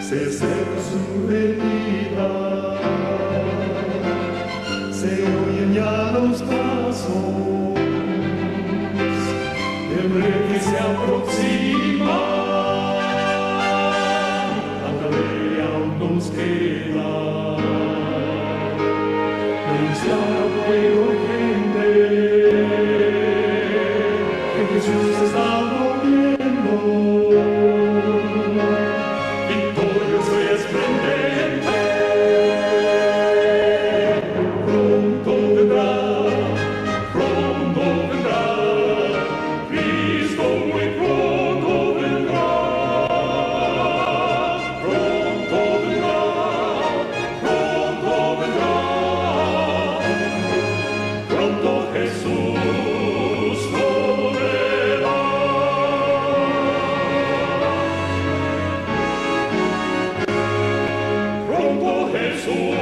se acerca su venida, se oyen ya los pasos del rey que se aproxima. Tanta ley aún nos queda, denunciar a pueblo gente que Jesús está volviendo. Victorioso y esplendente, pronto vendrá, Cristo muy pronto vendrá, pronto vendrá, pronto Jesús volverá. Pronto Jesús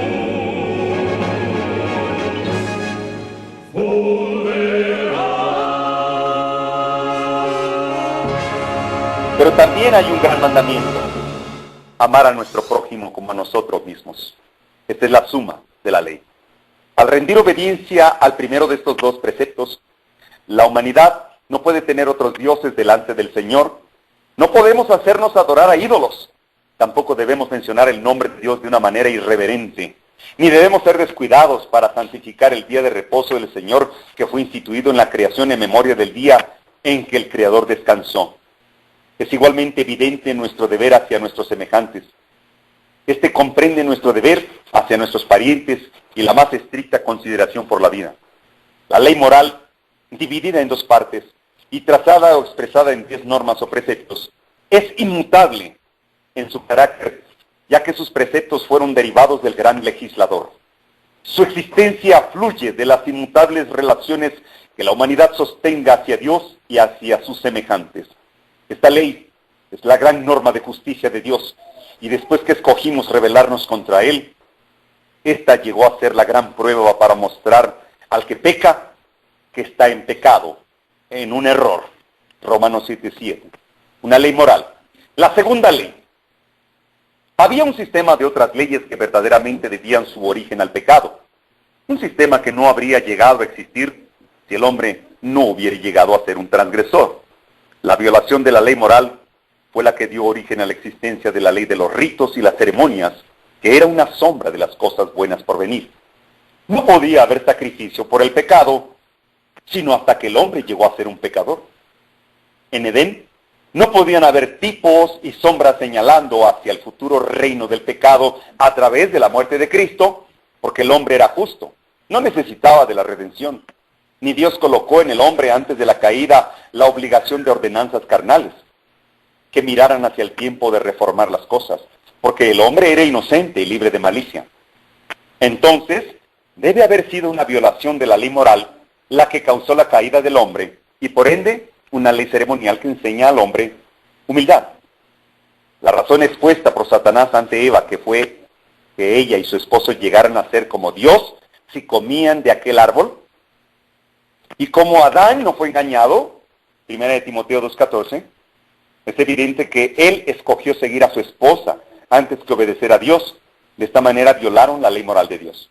volverá. Pero también hay un gran mandamiento: amar a nuestro prójimo como a nosotros mismos. Esta es la suma de la ley. Al rendir obediencia al primero de estos dos preceptos, la humanidad no puede tener otros dioses delante del Señor. No podemos hacernos adorar a ídolos. Tampoco debemos mencionar el nombre de Dios de una manera irreverente. Ni debemos ser descuidados para santificar el día de reposo del Señor, que fue instituido en la creación en memoria del día en que el Creador descansó. Es igualmente evidente nuestro deber hacia nuestros semejantes. Este comprende nuestro deber hacia nuestros parientes y la más estricta consideración por la vida. La ley moral, dividida en dos partes y trazada o expresada en 10 normas o preceptos, es inmutable en su carácter, ya que sus preceptos fueron derivados del gran legislador. Su existencia fluye de las inmutables relaciones que la humanidad sostenga hacia Dios y hacia sus semejantes. Esta ley es la gran norma de justicia de Dios, y después que escogimos rebelarnos contra Él, esta llegó a ser la gran prueba para mostrar al que peca que está en pecado, en un error. Romanos 7:7. Una ley moral. La segunda ley. Había un sistema de otras leyes que verdaderamente debían su origen al pecado. Un sistema que no habría llegado a existir si el hombre no hubiera llegado a ser un transgresor. La violación de la ley moral fue la que dio origen a la existencia de la ley de los ritos y las ceremonias, que era una sombra de las cosas buenas por venir. No podía haber sacrificio por el pecado, sino hasta que el hombre llegó a ser un pecador. En Edén no podían haber tipos y sombras señalando hacia el futuro reino del pecado a través de la muerte de Cristo, porque el hombre era justo, no necesitaba de la redención. Ni Dios colocó en el hombre antes de la caída la obligación de ordenanzas carnales, que miraran hacia el tiempo de reformar las cosas, porque el hombre era inocente y libre de malicia. Entonces, debe haber sido una violación de la ley moral la que causó la caída del hombre, y por ende, una ley ceremonial que enseña al hombre humildad. La razón expuesta por Satanás ante Eva, que fue que ella y su esposo llegaran a ser como Dios si comían de aquel árbol, y como Adán no fue engañado, 1 Timoteo 2:14, es evidente que él escogió seguir a su esposa antes que obedecer a Dios. De esta manera violaron la ley moral de Dios.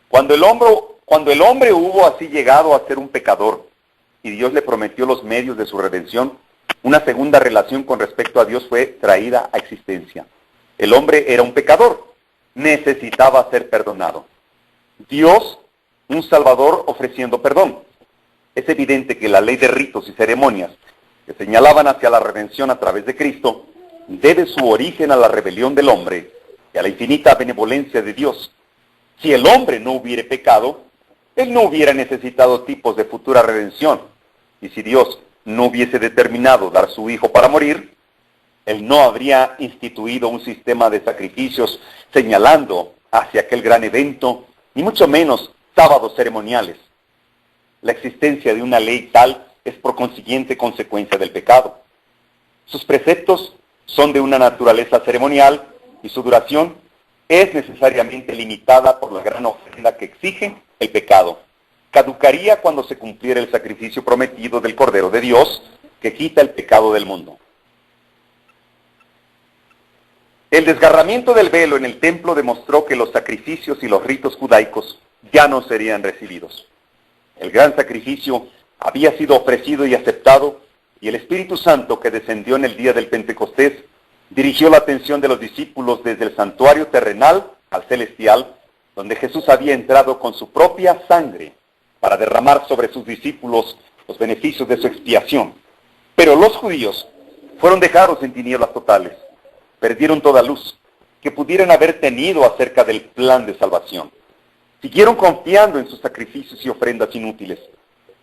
Cuando el hombre hubo así llegado a ser un pecador, y Dios le prometió los medios de su redención, una segunda relación con respecto a Dios fue traída a existencia. El hombre era un pecador, necesitaba ser perdonado. Dios, un Salvador ofreciendo perdón. Es evidente que la ley de ritos y ceremonias que señalaban hacia la redención a través de Cristo debe su origen a la rebelión del hombre y a la infinita benevolencia de Dios. Si el hombre no hubiera pecado, él no hubiera necesitado tipos de futura redención. Y si Dios no hubiese determinado dar su Hijo para morir, él no habría instituido un sistema de sacrificios señalando hacia aquel gran evento, ni mucho menos sábados ceremoniales. La existencia de una ley tal es por consiguiente consecuencia del pecado. Sus preceptos son de una naturaleza ceremonial y su duración es necesariamente limitada por la gran ofrenda que exige el pecado. Caducaría cuando se cumpliera el sacrificio prometido del Cordero de Dios que quita el pecado del mundo. El desgarramiento del velo en el templo demostró que los sacrificios y los ritos judaicos ya no serían recibidos. El gran sacrificio había sido ofrecido y aceptado, y el Espíritu Santo que descendió en el día del Pentecostés dirigió la atención de los discípulos desde el santuario terrenal al celestial, donde Jesús había entrado con su propia sangre para derramar sobre sus discípulos los beneficios de su expiación. Pero los judíos fueron dejados en tinieblas totales, perdieron toda luz que pudieran haber tenido acerca del plan de salvación. Siguieron confiando en sus sacrificios y ofrendas inútiles.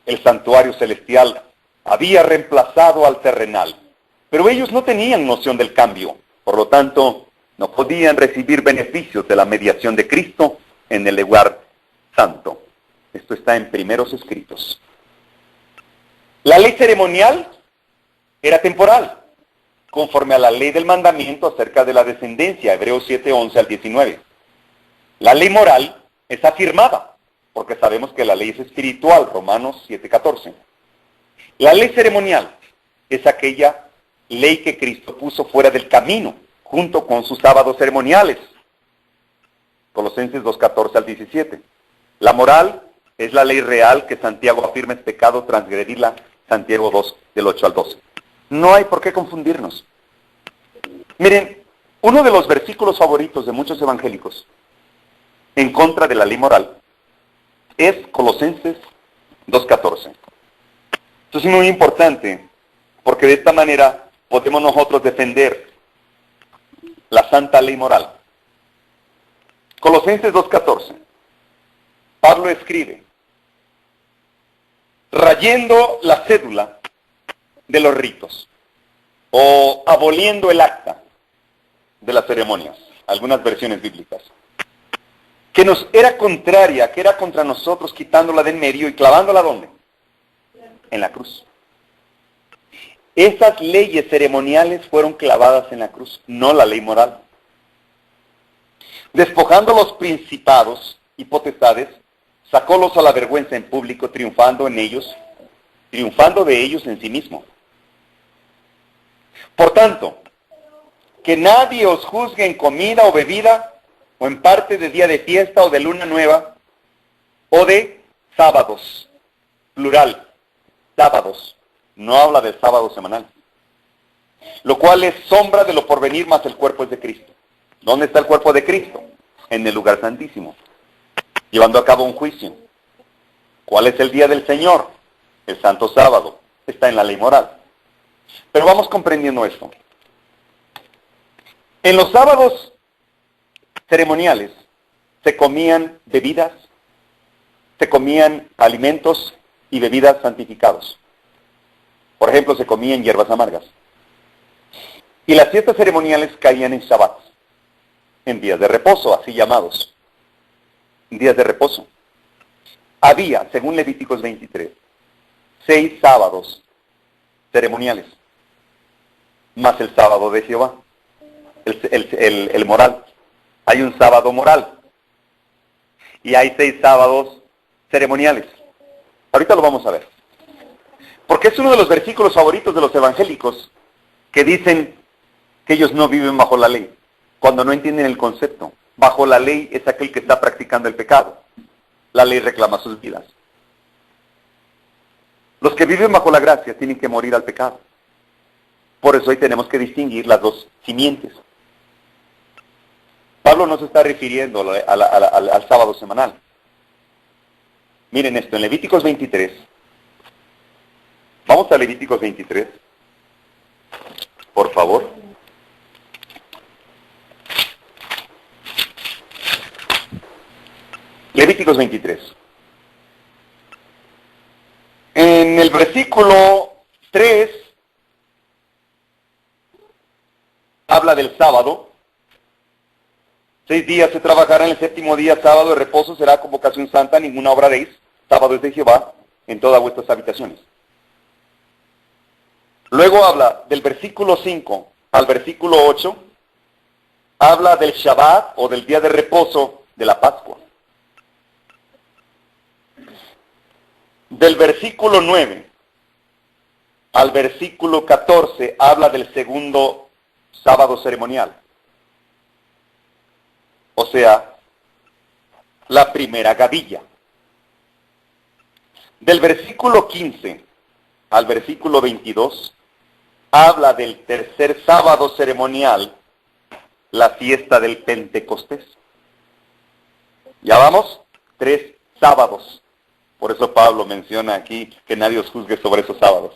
El santuario celestial había reemplazado al terrenal, pero ellos no tenían noción del cambio, por lo tanto, no podían recibir beneficios de la mediación de Cristo en el lugar santo. Esto está en Primeros Escritos. La ley ceremonial era temporal, conforme a la ley del mandamiento acerca de la descendencia, Hebreos 7, 11 al 19. La ley moral es afirmada, porque sabemos que la ley es espiritual, Romanos 7, 14. La ley ceremonial es aquella ley que Cristo puso fuera del camino, junto con sus sábados ceremoniales, Colosenses 2, 14 al 17. La moral es la ley real que Santiago afirma es pecado transgredirla, Santiago 2, del 8 al 12. No hay por qué confundirnos. Miren, uno de los versículos favoritos de muchos evangélicos en contra de la ley moral es Colosenses 2:14. Esto es muy importante, porque de esta manera podemos nosotros defender la santa ley moral. Colosenses 2:14. Pablo escribe, rayendo la cédula de los ritos, o aboliendo el acta de las ceremonias, algunas versiones bíblicas, que nos era contraria, que era contra nosotros, quitándola de en medio y clavándola ¿dónde? En la cruz. Esas leyes ceremoniales fueron clavadas en la cruz, no la ley moral. Despojando los principados y potestades, sacólos a la vergüenza en público, triunfando de ellos en sí mismo. Por tanto, que nadie os juzgue en comida o bebida, o en parte de día de fiesta o de luna nueva, o de sábados, plural, sábados, no habla del sábado semanal, lo cual es sombra de lo porvenir, más el cuerpo es de Cristo. ¿Dónde está el cuerpo de Cristo? En el lugar santísimo, llevando a cabo un juicio. ¿Cuál es el día del Señor? El santo sábado, está en la ley moral. Pero vamos comprendiendo esto. En los sábados ceremoniales se comían bebidas, se comían alimentos y bebidas santificados. Por ejemplo, se comían hierbas amargas. Y las fiestas ceremoniales caían en Shabbat, en días de reposo, así llamados. Días de reposo. Había, según Levíticos 23, 6 sábados ceremoniales, más el sábado de Jehová, el moral. Hay un sábado moral y hay 6 sábados ceremoniales. Ahorita lo vamos a ver. Porque es uno de los versículos favoritos de los evangélicos que dicen que ellos no viven bajo la ley, cuando no entienden el concepto. Bajo la ley es aquel que está practicando el pecado. La ley reclama sus vidas. Los que viven bajo la gracia tienen que morir al pecado. Por eso hoy tenemos que distinguir las dos simientes. Pablo no se está refiriendo al sábado semanal. Miren esto, en Levíticos 23. Vamos a Levíticos 23. Por favor. Levíticos 23. En el versículo 3 habla del sábado. 6 días se trabajará, en el 7º día, sábado de reposo, será convocación santa, ninguna obra haréis. Sábado es de Jehová en todas vuestras habitaciones. Luego habla del versículo 5 al versículo 8, habla del Shabbat o del día de reposo de la Pascua. Del versículo 9 al versículo 14 habla del segundo sábado ceremonial. sea, la primera gavilla. Del versículo 15 al versículo 22, habla del tercer sábado ceremonial, la fiesta del Pentecostés. Ya vamos, 3 sábados. Por eso Pablo menciona aquí que nadie os juzgue sobre esos sábados.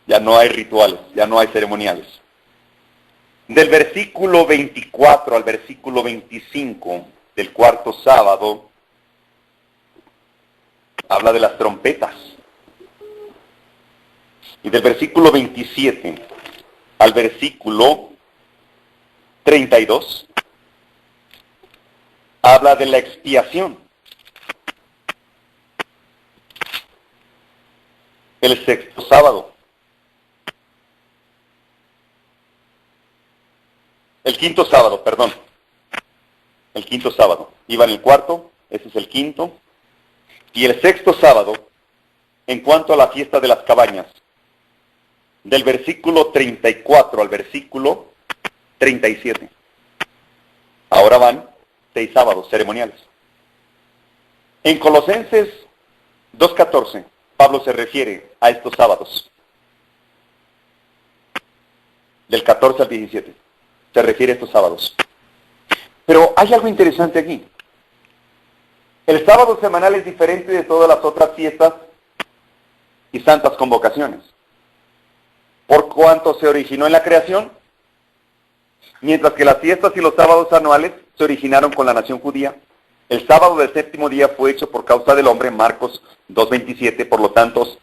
Ya no hay rituales, ya no hay ceremoniales. Del versículo 24 al versículo 25 del cuarto sábado, habla de las trompetas. Y del versículo 27 al versículo 32, habla de la expiación. El sexto sábado. El quinto sábado, perdón. El quinto sábado. Iba en el cuarto, ese es el quinto. Y el sexto sábado, en cuanto a la fiesta de las cabañas, del versículo 34 al versículo 37. Ahora van 6 sábados ceremoniales. En Colosenses 2:14, Pablo se refiere a estos sábados. Del 14 al 17, se refiere a estos sábados. Pero hay algo interesante aquí. El sábado semanal es diferente de todas las otras fiestas y santas convocaciones. Por cuanto se originó en la creación, mientras que las fiestas y los sábados anuales se originaron con la nación judía, el sábado del séptimo día fue hecho por causa del hombre, Marcos 2:27, por lo tanto,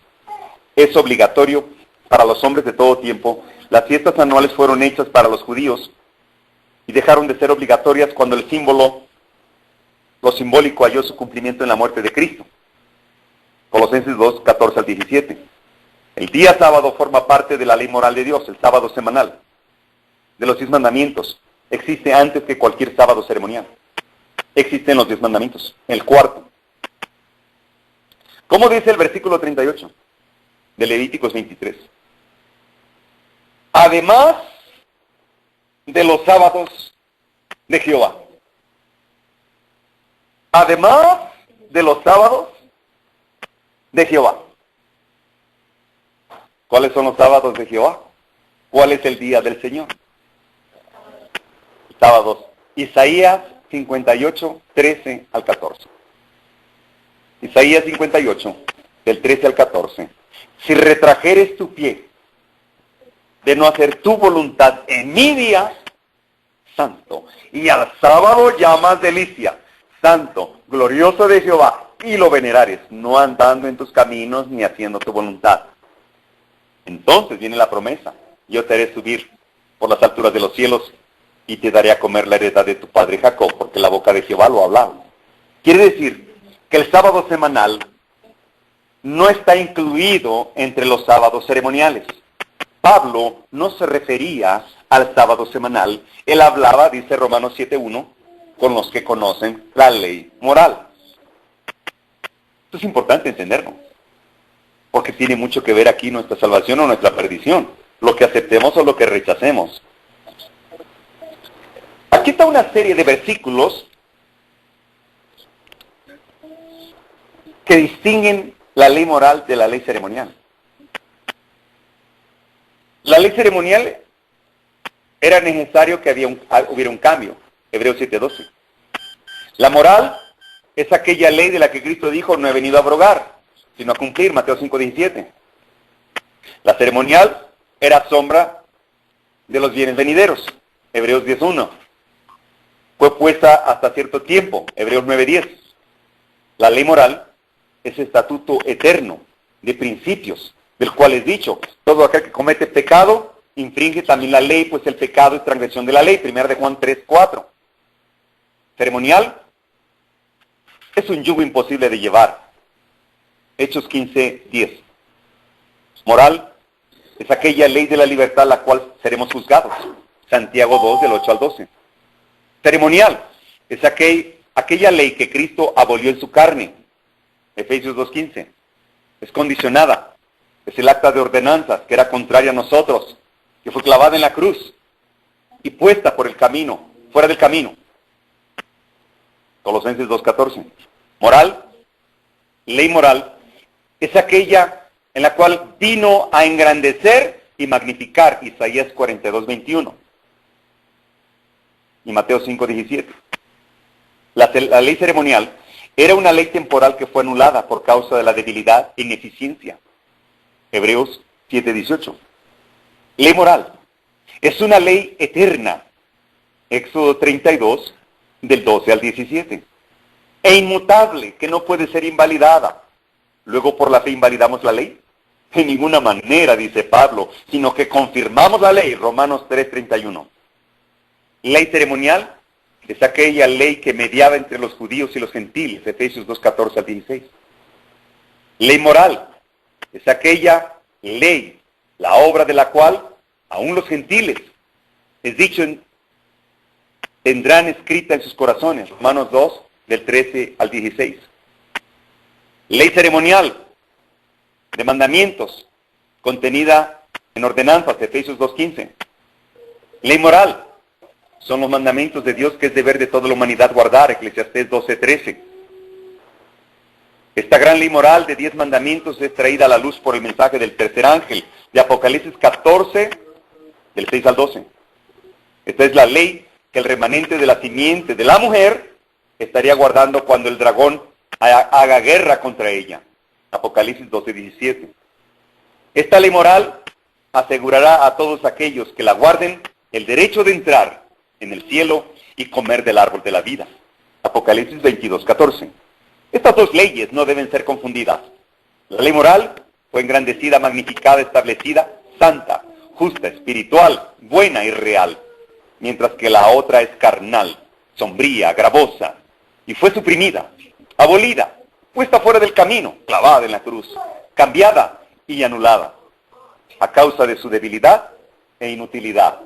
es obligatorio para los hombres de todo tiempo. Las fiestas anuales fueron hechas para los judíos y dejaron de ser obligatorias cuando lo simbólico halló su cumplimiento en la muerte de Cristo. Colosenses 2:14 al 17. El día sábado forma parte de la ley moral de Dios, el sábado semanal. De los 10 mandamientos, existe antes que cualquier sábado ceremonial. Existen los 10 mandamientos, el cuarto. ¿Cómo dice el versículo 38 de Levíticos 23? Además de los sábados de Jehová. Además de los sábados de Jehová. ¿Cuáles son los sábados de Jehová? ¿Cuál es el día del Señor? Sábados. Isaías 58, 13 al 14. Isaías 58, del 13 al 14. Si retrajeres tu pie de no hacer tu voluntad en mi día santo, y al sábado llamas delicia, santo, glorioso de Jehová, y lo venerares, no andando en tus caminos ni haciendo tu voluntad. Entonces viene la promesa: yo te haré subir por las alturas de los cielos y te daré a comer la heredad de tu padre Jacob, porque la boca de Jehová lo ha hablado. Quiere decir que el sábado semanal no está incluido entre los sábados ceremoniales. Pablo no se refería al sábado semanal, él hablaba, dice Romanos 7:1, con los que conocen la ley moral. Esto es importante entenderlo, porque tiene mucho que ver aquí nuestra salvación o nuestra perdición, lo que aceptemos o lo que rechacemos. Aquí está una serie de versículos que distinguen la ley moral de la ley ceremonial. La ley ceremonial era necesario que hubiera un cambio, Hebreos 7:12. La moral es aquella ley de la que Cristo dijo: no he venido a abrogar, sino a cumplir, Mateo 5:17. La ceremonial era sombra de los bienes venideros, Hebreos 10:1. Fue puesta hasta cierto tiempo, Hebreos 9:10. La ley moral es estatuto eterno de principios, del cual es dicho: todo aquel que comete pecado infringe también la ley, pues el pecado es transgresión de la ley, 1 de Juan 3:4. Ceremonial es un yugo imposible de llevar, Hechos 15:10. Moral es aquella ley de la libertad la cual seremos juzgados, Santiago 2, del 8 al 12. Ceremonial es aquella ley que Cristo abolió en su carne, Efesios 2:15. Es condicionada, es el acta de ordenanzas que era contraria a nosotros, que fue clavada en la cruz y puesta por el camino, fuera del camino. Colosenses 2:14. Moral, ley moral, es aquella en la cual vino a engrandecer y magnificar, Isaías 42:21. Y Mateo 5:17. La ley ceremonial era una ley temporal que fue anulada por causa de la debilidad e ineficiencia. Hebreos 7:18. Ley moral es una ley eterna. Éxodo 32, del 12 al 17. E inmutable, que no puede ser invalidada. Luego por la fe invalidamos la ley. De ninguna manera, dice Pablo, sino que confirmamos la ley, Romanos 3:31. Ley ceremonial es aquella ley que mediaba entre los judíos y los gentiles, Efesios 2:14 al 16. Ley moral es aquella ley, la obra de la cual aún los gentiles, es dicho, tendrán escrita en sus corazones, Romanos 2, del 13 al 16. Ley ceremonial de mandamientos, contenida en ordenanzas, Efesios 2:15. Ley moral son los mandamientos de Dios que es deber de toda la humanidad guardar, Eclesiastés 12:13. Esta gran ley moral de 10 mandamientos es traída a la luz por el mensaje del tercer ángel, de Apocalipsis 14, del 6 al 12. Esta es la ley que el remanente de la simiente de la mujer estaría guardando cuando el dragón haga guerra contra ella, Apocalipsis 12:17. Esta ley moral asegurará a todos aquellos que la guarden el derecho de entrar en el cielo y comer del árbol de la vida, Apocalipsis 22:14. Estas dos leyes no deben ser confundidas. La ley moral fue engrandecida, magnificada, establecida, santa, justa, espiritual, buena y real, mientras que la otra es carnal, sombría, gravosa, y fue suprimida, abolida, puesta fuera del camino, clavada en la cruz, cambiada y anulada, a causa de su debilidad e inutilidad.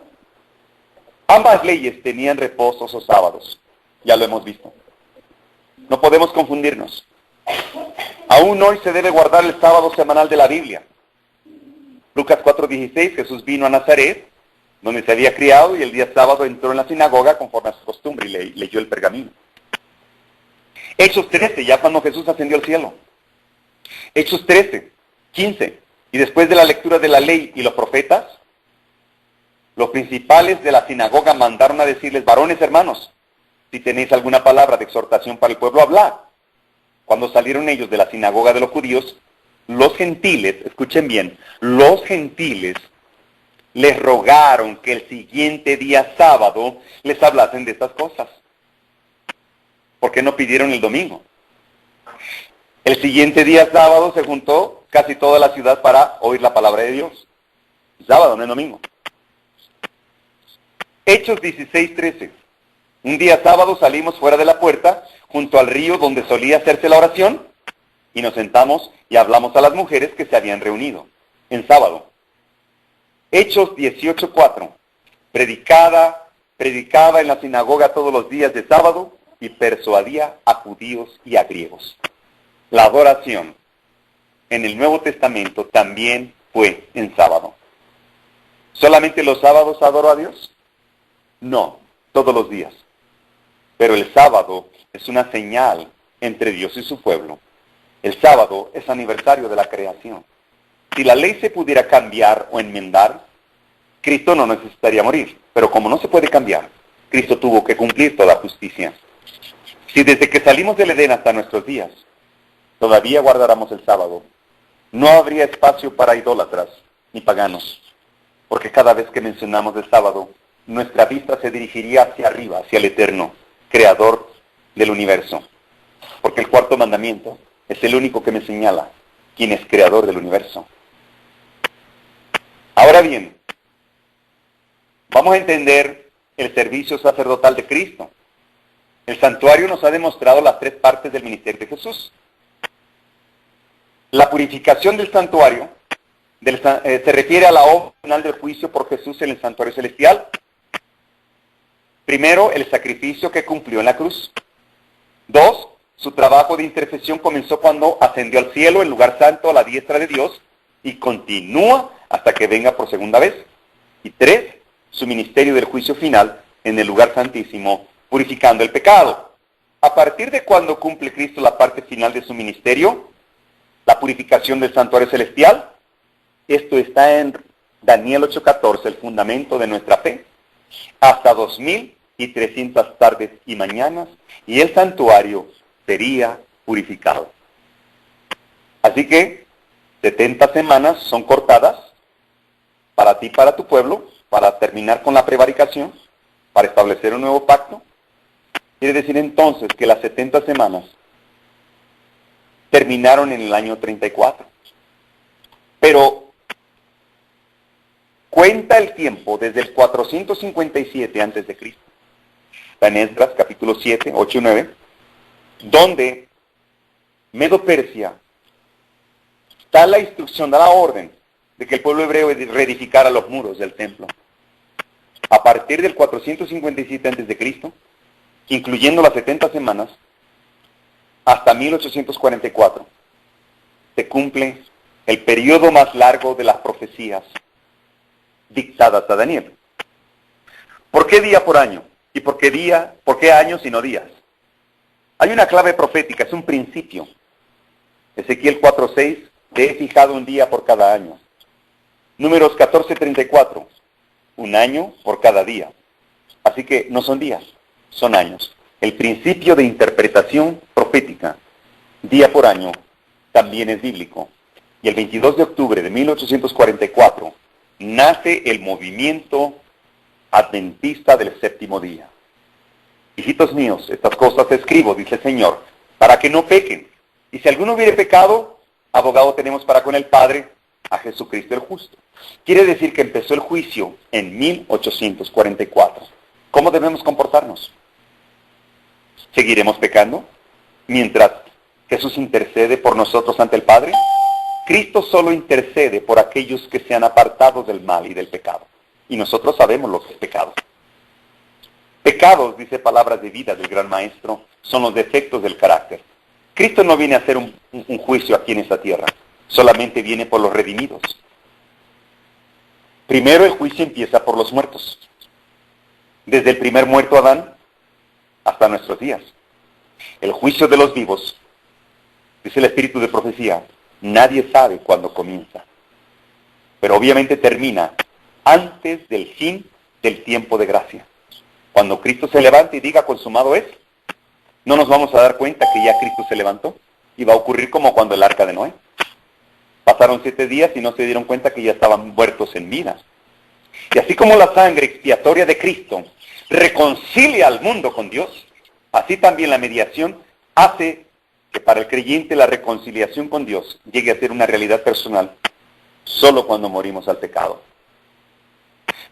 Ambas leyes tenían reposos o sábados, ya lo hemos visto. No podemos confundirnos. Aún hoy se debe guardar el sábado semanal de la Biblia. Lucas 4:16, Jesús vino a Nazaret, donde se había criado, y el día sábado entró en la sinagoga conforme a su costumbre y leyó el pergamino. Hechos 13, ya cuando Jesús ascendió al cielo. Hechos 13:15, y después de la lectura de la ley y los profetas, los principales de la sinagoga mandaron a decirles: varones hermanos, si tenéis alguna palabra de exhortación para el pueblo, hablad. Cuando salieron ellos de la sinagoga de los judíos, los gentiles, escuchen bien, los gentiles les rogaron que el siguiente día sábado les hablasen de estas cosas. ¿Por qué no pidieron el domingo? El siguiente día sábado se juntó casi toda la ciudad para oír la palabra de Dios. Sábado, no es domingo. Hechos 16:13. Un día sábado salimos fuera de la puerta, junto al río donde solía hacerse la oración, y nos sentamos y hablamos a las mujeres que se habían reunido, en sábado. Hechos 18:4. Predicaba en la sinagoga todos los días de sábado y persuadía a judíos y a griegos. La adoración en el Nuevo Testamento también fue en sábado. ¿Solamente los sábados adoro a Dios? No, todos los días. Pero el sábado es una señal entre Dios y su pueblo. El sábado es aniversario de la creación. Si la ley se pudiera cambiar o enmendar, Cristo no necesitaría morir. Pero como no se puede cambiar, Cristo tuvo que cumplir toda justicia. Si desde que salimos del Edén hasta nuestros días todavía guardáramos el sábado, no habría espacio para idólatras ni paganos. Porque cada vez que mencionamos el sábado, nuestra vista se dirigiría hacia arriba, hacia el Eterno, Creador del universo. Porque el cuarto mandamiento es el único que me señala quién es Creador del universo. Ahora bien, vamos a entender el servicio sacerdotal de Cristo. El santuario nos ha demostrado las tres partes del ministerio de Jesús. La purificación del santuario se refiere a la obra final del juicio por Jesús en el santuario celestial. Primero, el sacrificio que cumplió en la cruz. 2, su trabajo de intercesión comenzó cuando ascendió al cielo, el lugar santo, a la diestra de Dios, y continúa hasta que venga por segunda vez. Y 3, su ministerio del juicio final en el lugar santísimo, purificando el pecado. a partir de cuando cumple Cristo la parte final de su ministerio, la purificación del santuario celestial, esto está en Daniel 8:14, el fundamento de nuestra fe, hasta 2300 tardes y mañanas, y el santuario sería purificado. Así que 70 semanas son cortadas para ti y para tu pueblo, para terminar con la prevaricación, para establecer un nuevo pacto. Quiere decir entonces que las 70 semanas terminaron en el año 34. Pero cuenta el tiempo desde el 457 antes de Cristo. Está en Esdras, capítulo 7, 8 y 9, donde Medo-Persia da la instrucción, da la orden de que el pueblo hebreo reedificara los muros del templo. A partir del 457 antes de Cristo, incluyendo las 70 semanas, hasta 1844, se cumple el periodo más largo de las profecías dictadas a Daniel. ¿Por qué día por año? ¿Y por qué años y no días? Hay una clave profética, es un principio. Ezequiel 4:6, te he fijado un día por cada año. Números 14:34, un año por cada día. Así que no son días, son años. El principio de interpretación profética, día por año, también es bíblico. Y el 22 de octubre de 1844 nace el movimiento adventista del séptimo día. Hijitos míos, estas cosas escribo, dice el Señor, para que no pequen. Y si alguno hubiere pecado, abogado tenemos para con el Padre, a Jesucristo el justo. Quiere decir que empezó el juicio en 1844. ¿Cómo debemos comportarnos? ¿Seguiremos pecando mientras Jesús intercede por nosotros ante el Padre? Cristo solo intercede por aquellos que se han apartado del mal y del pecado. Y nosotros sabemos lo que es pecado. Pecados, dice Palabras de Vida del Gran Maestro, son los defectos del carácter. Cristo no viene a hacer un juicio aquí en esta tierra, solamente viene por los redimidos. Primero el juicio empieza por los muertos. Desde el primer muerto Adán hasta nuestros días. El juicio de los vivos, dice el espíritu de profecía, nadie sabe cuándo comienza. Pero obviamente termina antes del fin del tiempo de gracia. Cuando Cristo se levante y diga consumado es, no nos vamos a dar cuenta que ya Cristo se levantó. Y va a ocurrir como cuando el arca de Noé. Pasaron 7 días y no se dieron cuenta que ya estaban muertos en vida. Y así como la sangre expiatoria de Cristo reconcilia al mundo con Dios, así también la mediación hace que para el creyente la reconciliación con Dios llegue a ser una realidad personal solo cuando morimos al pecado.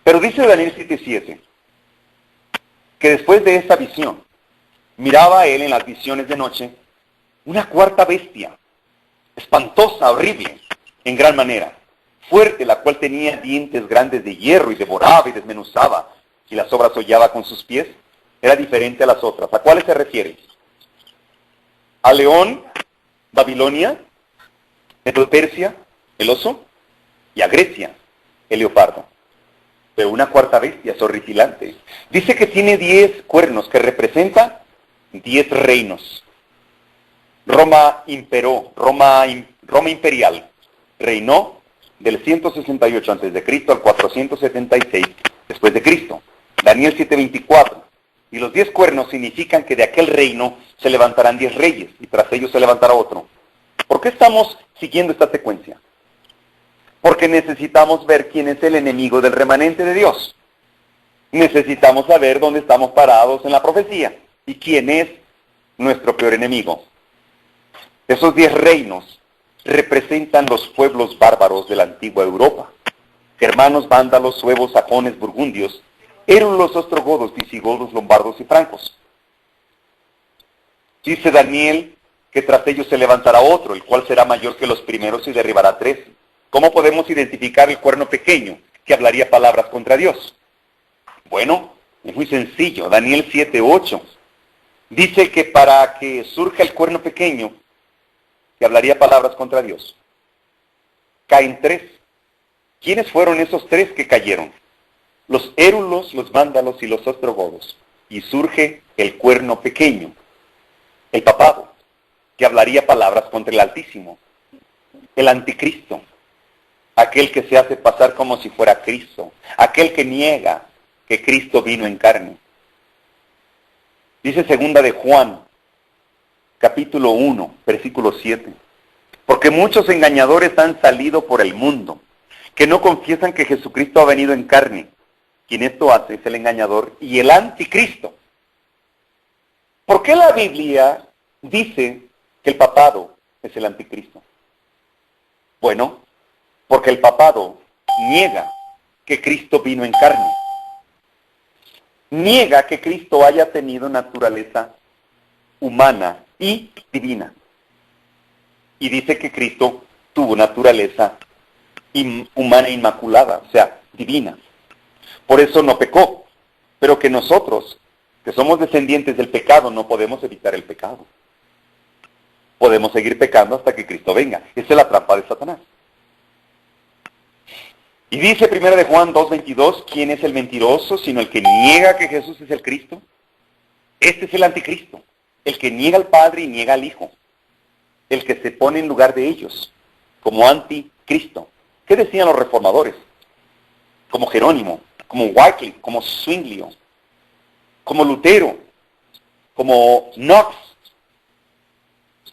Pero dice Daniel 7:7 que después de esa visión, miraba a él en las visiones de noche una cuarta bestia, espantosa, horrible, en gran manera, fuerte, la cual tenía dientes grandes de hierro y devoraba y desmenuzaba, y las obras hollaba con sus pies. Era diferente a las otras. ¿A cuáles se refiere? A León, Babilonia, Medo-Persia, el oso, y a Grecia, el leopardo. Pero una cuarta bestia es horripilante. Dice que tiene 10 cuernos, que representa 10 reinos. Roma imperó, Roma imperial, reinó del 168 a.C. al 476 después de Cristo. Daniel 7:24. Y los 10 cuernos significan que de aquel reino se levantarán 10 reyes, y tras ellos se levantará otro. ¿Por qué estamos siguiendo esta secuencia? Porque necesitamos ver quién es el enemigo del remanente de Dios. Necesitamos saber dónde estamos parados en la profecía y quién es nuestro peor enemigo. Esos 10 reinos representan los pueblos bárbaros de la antigua Europa. Germanos, vándalos, suevos, sajones, burgundios, érulos, ostrogodos, visigodos, lombardos y francos. Dice Daniel que tras ellos se levantará otro, el cual será mayor que los primeros y derribará 3. ¿Cómo podemos identificar el cuerno pequeño que hablaría palabras contra Dios? Bueno, es muy sencillo. Daniel 7:8 dice que para que surja el cuerno pequeño que hablaría palabras contra Dios, caen 3. ¿Quiénes fueron esos 3 que cayeron? Los érulos, los vándalos y los ostrogodos. Y surge el cuerno pequeño. El papado, que hablaría palabras contra el Altísimo. El anticristo, aquel que se hace pasar como si fuera Cristo, aquel que niega que Cristo vino en carne. Dice segunda de Juan, capítulo 1, versículo 7. Porque muchos engañadores han salido por el mundo, que no confiesan que Jesucristo ha venido en carne. Quien esto hace es el engañador y el anticristo. ¿Por qué la Biblia dice que el papado es el anticristo? Bueno, porque el papado niega que Cristo vino en carne. Niega que Cristo haya tenido naturaleza humana y divina. Y dice que Cristo tuvo naturaleza humana inmaculada, o sea, divina. Por eso no pecó. Pero que nosotros, que somos descendientes del pecado, no podemos evitar el pecado. Podemos seguir pecando hasta que Cristo venga. Esa es la trampa de Satanás. Y dice 1 de Juan 2:22, ¿quién es el mentiroso sino el que niega que Jesús es el Cristo? Este es el anticristo, el que niega al Padre y niega al Hijo, el que se pone en lugar de ellos, como anticristo. ¿Qué decían los reformadores? Como Jerónimo, como Wycliffe, como Zwinglio, como Lutero, como Knox.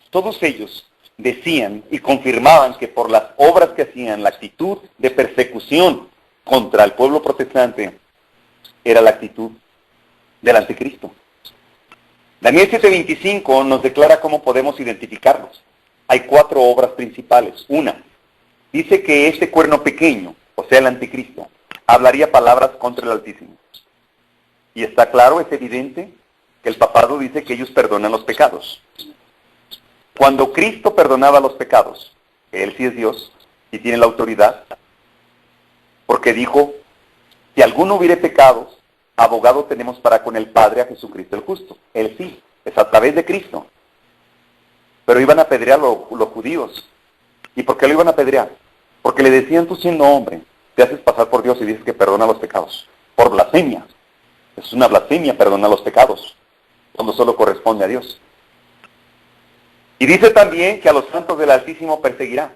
Todos ellos decían y confirmaban que por las obras que hacían, la actitud de persecución contra el pueblo protestante era la actitud del anticristo. Daniel 7:25 nos declara cómo podemos identificarlos. Hay 4 obras principales. Una, dice que este cuerno pequeño, o sea el anticristo, hablaría palabras contra el Altísimo. Y está claro, es evidente, que el papado dice que ellos perdonan los pecados. Cuando Cristo perdonaba los pecados, Él sí es Dios y tiene la autoridad, porque dijo, si alguno hubiere pecados, abogado tenemos para con el Padre a Jesucristo el justo. Él sí, es a través de Cristo. Pero iban a apedrear los judíos. ¿Y por qué lo iban a apedrear? Porque le decían, tú siendo hombre, te haces pasar por Dios y dices que perdona los pecados. Por blasfemia. Es una blasfemia perdonar los pecados, cuando solo corresponde a Dios. Y dice también que a los santos del Altísimo perseguirá.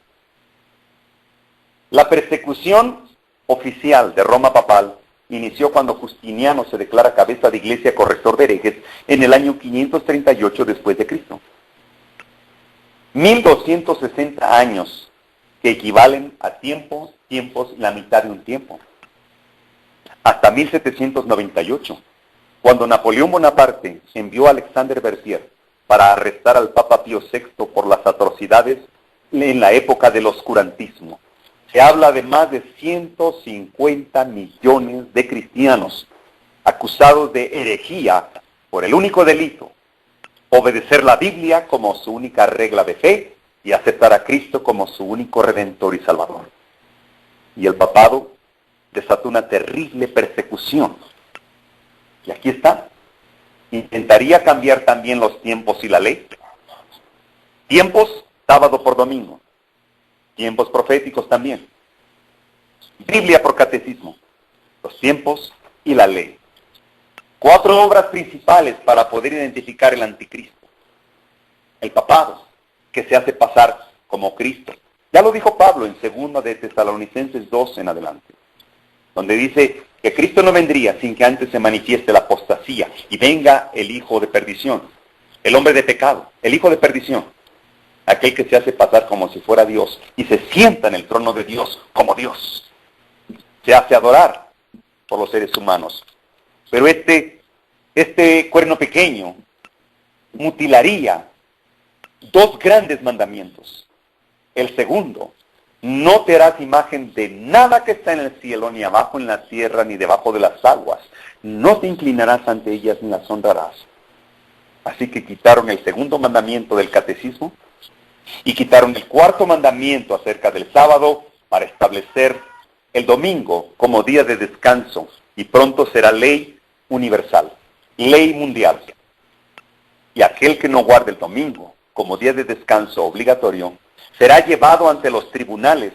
La persecución oficial de Roma papal inició cuando Justiniano se declara cabeza de iglesia corrector de herejes en el año 538 después de Cristo. 1260 años que equivalen a tiempos, la mitad de un tiempo. Hasta 1798, cuando Napoleón Bonaparte envió a Alexander Berthier para arrestar al Papa Pío VI por las atrocidades en la época del oscurantismo. Se habla de más de 150 millones de cristianos acusados de herejía por el único delito, obedecer la Biblia como su única regla de fe y aceptar a Cristo como su único Redentor y Salvador. Y el papado desató una terrible persecución. Y aquí está. Intentaría cambiar también los tiempos y la ley. Tiempos, sábado por domingo. Tiempos proféticos también. Biblia por catecismo. Los tiempos y la ley. 4 obras principales para poder identificar el anticristo. El papado, que se hace pasar como Cristo. Ya lo dijo Pablo en 2 de Tesalonicenses 2 en adelante, donde dice que Cristo no vendría sin que antes se manifieste la apostasía y venga el hijo de perdición, el hombre de pecado, el hijo de perdición, aquel que se hace pasar como si fuera Dios y se sienta en el trono de Dios como Dios. Se hace adorar por los seres humanos. Pero este cuerno pequeño mutilaría 2 grandes mandamientos. El segundo, no te harás imagen de nada que está en el cielo, ni abajo en la tierra, ni debajo de las aguas. No te inclinarás ante ellas ni las honrarás. Así que quitaron el segundo mandamiento del catecismo y quitaron el 4º mandamiento acerca del sábado para establecer el domingo como día de descanso y pronto será ley universal, ley mundial. Y aquel que no guarde el domingo como día de descanso obligatorio será llevado ante los tribunales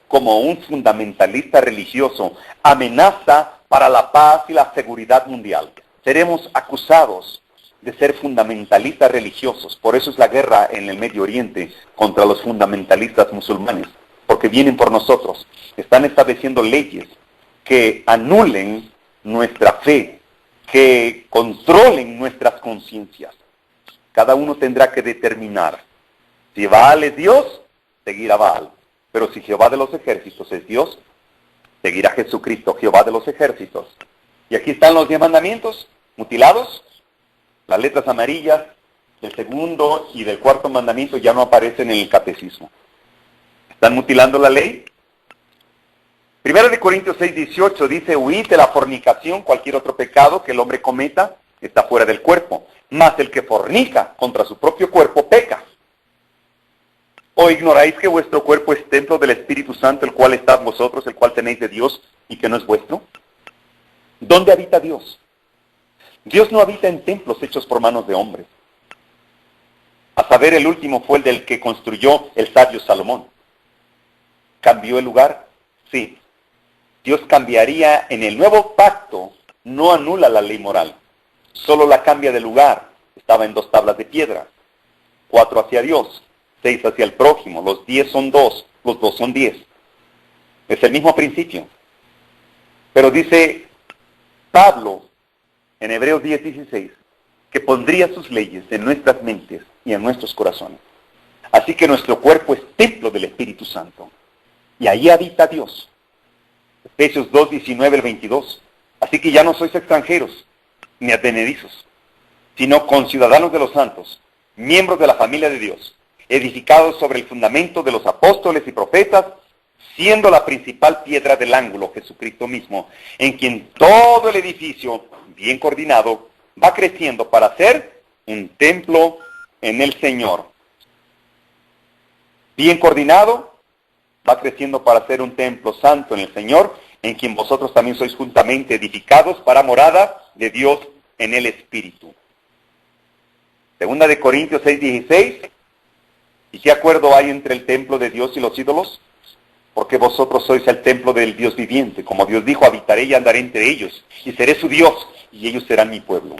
como un fundamentalista religioso, amenaza para la paz y la seguridad mundial. Seremos acusados de ser fundamentalistas religiosos. Por eso es la guerra en el Medio Oriente contra los fundamentalistas musulmanes, porque vienen por nosotros. Están estableciendo leyes que anulen nuestra fe, que controlen nuestras conciencias. Cada uno tendrá que determinar. Si Baal es Dios, seguirá Baal. Pero si Jehová de los ejércitos es Dios, seguirá Jesucristo, Jehová de los ejércitos. Y aquí están los 10 mandamientos, mutilados. Las letras amarillas del segundo y del cuarto mandamiento ya no aparecen en el catecismo. ¿Están mutilando la ley? 1 Corintios 6:18 dice, huid de la fornicación, cualquier otro pecado que el hombre cometa está fuera del cuerpo. Mas el que fornica contra su propio cuerpo peca. ¿O ignoráis que vuestro cuerpo es templo del Espíritu Santo, el cual está en vosotros, el cual tenéis de Dios y que no es vuestro? ¿Dónde habita Dios? Dios no habita en templos hechos por manos de hombres. A saber, el último fue el del que construyó el sabio Salomón. ¿Cambió el lugar? Sí. Dios cambiaría en el nuevo pacto, no anula la ley moral, solo la cambia de lugar. Estaba en 2 tablas de piedra, 4 hacia Dios, 6 hacia el prójimo, los 10 son 2, los 2 son 10. Es el mismo principio. Pero dice Pablo en Hebreos 10:16, que pondría sus leyes en nuestras mentes y en nuestros corazones. Así que nuestro cuerpo es templo del Espíritu Santo. Y ahí habita Dios. Efesios 2:19-22. Así que ya no sois extranjeros, ni advenedizos, sino conciudadanos de los santos, miembros de la familia de Dios, edificados sobre el fundamento de los apóstoles y profetas, siendo la principal piedra del ángulo Jesucristo mismo, en quien todo el edificio, bien coordinado, va creciendo para ser un templo en el Señor. Bien coordinado, va creciendo para ser un templo santo en el Señor, en quien vosotros también sois juntamente edificados para morada de Dios en el Espíritu. 2 Corintios 6:16, ¿y qué acuerdo hay entre el templo de Dios y los ídolos? Porque vosotros sois el templo del Dios viviente. Como Dios dijo, habitaré y andaré entre ellos, y seré su Dios, y ellos serán mi pueblo.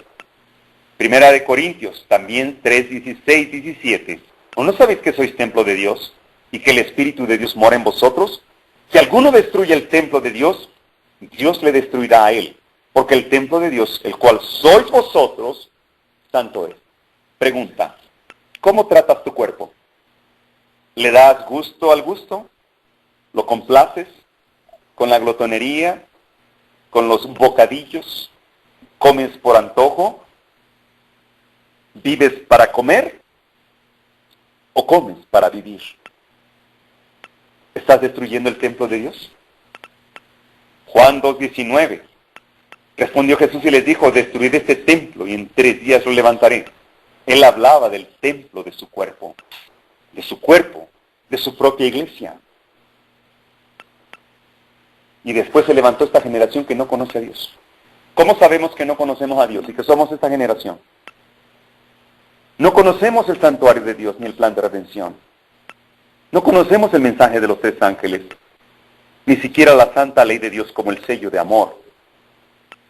1 Corintios, también 3:16-17. ¿O no sabéis que sois templo de Dios, y que el Espíritu de Dios mora en vosotros? Si alguno destruye el templo de Dios, Dios le destruirá a él, porque el templo de Dios, el cual sois vosotros, santo es. Pregunta, ¿cómo tratas tu cuerpo? ¿Le das gusto al gusto? ¿Lo complaces con la glotonería, con los bocadillos? ¿Comes por antojo? ¿Vives para comer? ¿O comes para vivir? ¿Estás destruyendo el templo de Dios? Juan 2:19. Respondió Jesús y les dijo, destruid este templo y en 3 días lo levantaré. Él hablaba del templo de su cuerpo, de su propia iglesia. Y después se levantó esta generación que no conoce a Dios. ¿Cómo sabemos que no conocemos a Dios y que somos esta generación? No conocemos el santuario de Dios ni el plan de redención. No conocemos el mensaje de los 3 ángeles, ni siquiera la santa ley de Dios como el sello de amor.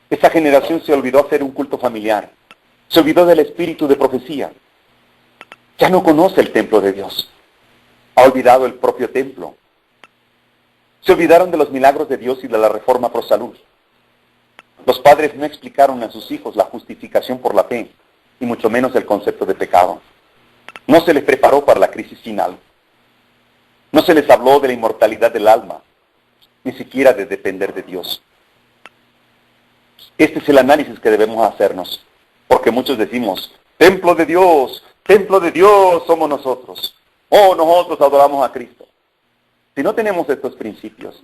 Esta generación se olvidó hacer un culto familiar. Se olvidó del espíritu de profecía. Ya no conoce el templo de Dios. Ha olvidado el propio templo. Se olvidaron de los milagros de Dios y de la reforma pro salud. Los padres no explicaron a sus hijos la justificación por la fe, y mucho menos el concepto de pecado. No se les preparó para la crisis final. No se les habló de la inmortalidad del alma, ni siquiera de depender de Dios. Este es el análisis que debemos hacernos, porque muchos decimos, templo de Dios somos nosotros. Oh, nosotros adoramos a Cristo. Si no tenemos estos principios,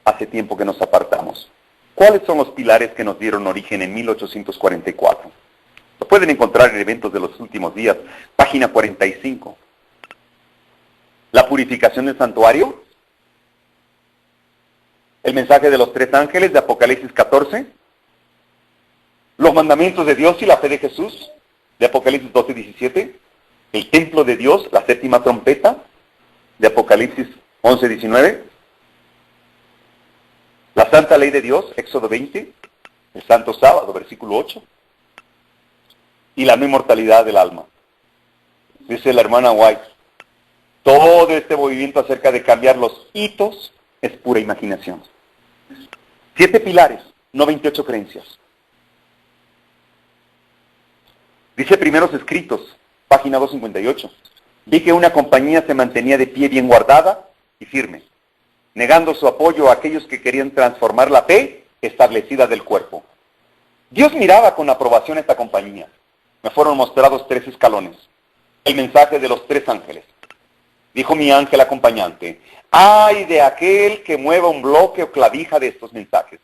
hace tiempo que nos apartamos. ¿Cuáles son los pilares que nos dieron origen en 1844? Lo pueden encontrar en Eventos de los Últimos Días, página 45. La purificación del santuario, el mensaje de los 3 ángeles de Apocalipsis 14, los mandamientos de Dios y la fe de Jesús, de Apocalipsis 12:17, el templo de Dios, la 7ª trompeta, de Apocalipsis 11:19, la santa ley de Dios, Éxodo 20, el santo sábado, versículo 8, y la no inmortalidad del alma. Dice la hermana White, todo este movimiento acerca de cambiar los hitos es pura imaginación. 7 pilares, no 28 creencias. Dice Primeros Escritos, página 258. Vi que una compañía se mantenía de pie bien guardada y firme, negando su apoyo a aquellos que querían transformar la fe establecida del cuerpo. Dios miraba con aprobación esta compañía. Me fueron mostrados 3 escalones. El mensaje de los 3 ángeles. Dijo mi ángel acompañante, ¡ay de aquel que mueva un bloque o clavija de estos mensajes!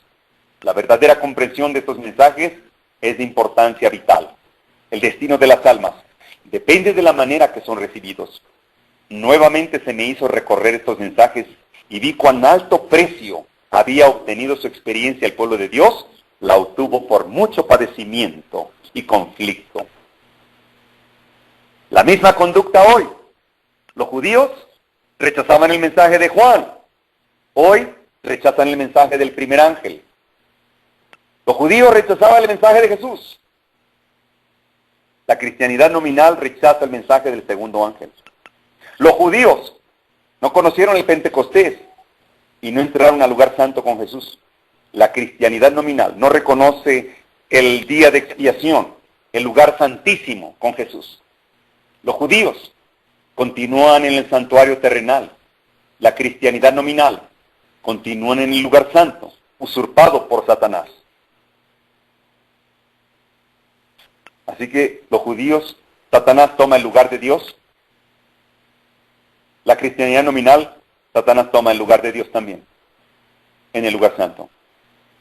La verdadera comprensión de estos mensajes es de importancia vital. El destino de las almas depende de la manera que son recibidos. Nuevamente se me hizo recorrer estos mensajes y vi cuán alto precio había obtenido su experiencia el pueblo de Dios, la obtuvo por mucho padecimiento y conflicto. La misma conducta hoy. Los judíos rechazaban el mensaje de Juan. Hoy rechazan el mensaje del primer ángel. Los judíos rechazaban el mensaje de Jesús. La cristianidad nominal rechaza el mensaje del segundo ángel. Los judíos no conocieron el Pentecostés y no entraron al lugar santo con Jesús. La cristianidad nominal no reconoce el día de expiación, el lugar santísimo con Jesús. Los judíos continúan en el santuario terrenal. La cristianidad nominal continúan en el lugar santo, usurpado por Satanás. Así que los judíos, Satanás toma el lugar de Dios. La cristianidad nominal, Satanás toma el lugar de Dios también, en el lugar santo.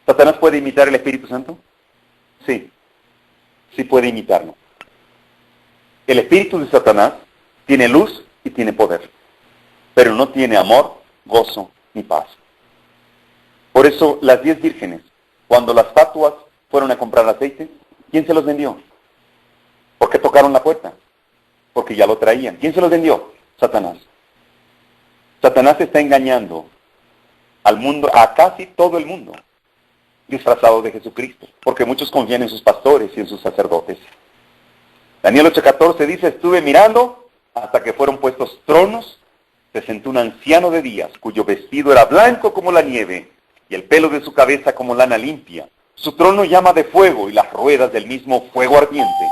¿Satanás puede imitar el Espíritu Santo? Sí, sí puede imitarlo. El espíritu de Satanás tiene luz y tiene poder, pero no tiene amor, gozo ni paz. Por eso las 10 vírgenes, cuando las fatuas fueron a comprar aceite, ¿quién se los vendió? ¿Por qué tocaron la puerta? Porque ya lo traían. ¿Quién se los vendió? Satanás. Satanás está engañando al mundo, a casi todo el mundo, disfrazado de Jesucristo, porque muchos confían en sus pastores y en sus sacerdotes. Daniel 8:14 dice, estuve mirando hasta que fueron puestos tronos, se sentó un anciano de días, cuyo vestido era blanco como la nieve, y el pelo de su cabeza como lana limpia. Su trono llama de fuego, y las ruedas del mismo fuego ardiente.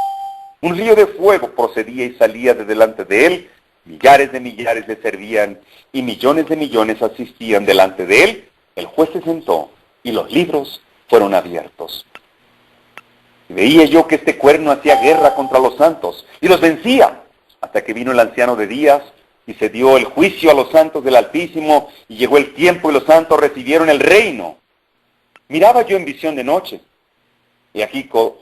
Un río de fuego procedía y salía de delante de él, millares de millares le servían, y millones de millones asistían delante de él. El juez se sentó, y los libros fueron abiertos. Y veía yo que este cuerno hacía guerra contra los santos, y los vencía, hasta que vino el anciano de días, y se dio el juicio a los santos del Altísimo, y llegó el tiempo y los santos recibieron el reino. Miraba yo en visión de noche, y aquí con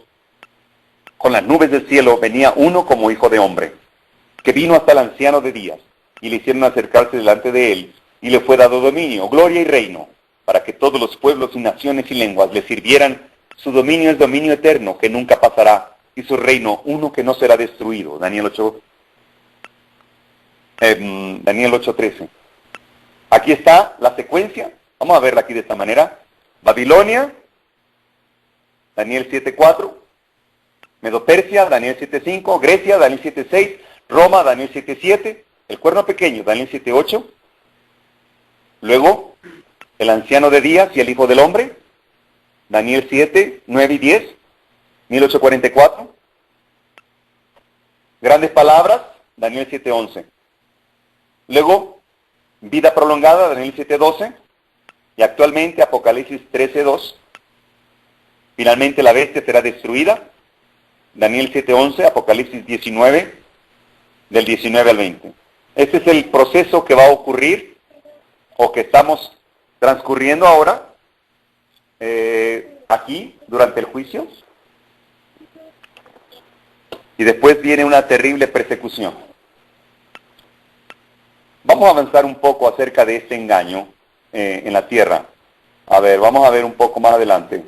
las nubes del cielo venía uno como hijo de hombre, que vino hasta el anciano de días, y le hicieron acercarse delante de él, y le fue dado dominio, gloria y reino, para que todos los pueblos y naciones y lenguas le sirvieran. Su dominio es dominio eterno, que nunca pasará, y su reino uno que no será destruido. Daniel 8:13. Aquí está la secuencia, vamos a verla aquí de esta manera. Babilonia, Daniel 7:4. Medo-Persia, Daniel 7:5. Grecia, Daniel 7:6. Roma, Daniel 7:7. El cuerno pequeño, Daniel 7:8. Luego, el anciano de días y el hijo del hombre, Daniel 7, 9 y 10, 1844. Grandes palabras, Daniel 7:11. Luego, vida prolongada, Daniel 7:12. Y actualmente, Apocalipsis 13:2. Finalmente, la bestia será destruida, Daniel 7:11, Apocalipsis 19, del 19 al 20. Este es el proceso que va a ocurrir, o que estamos transcurriendo ahora, aquí, durante el juicio. Y después viene una terrible persecución. Vamos a avanzar un poco acerca de este engaño en la tierra. A ver, vamos a ver un poco más adelante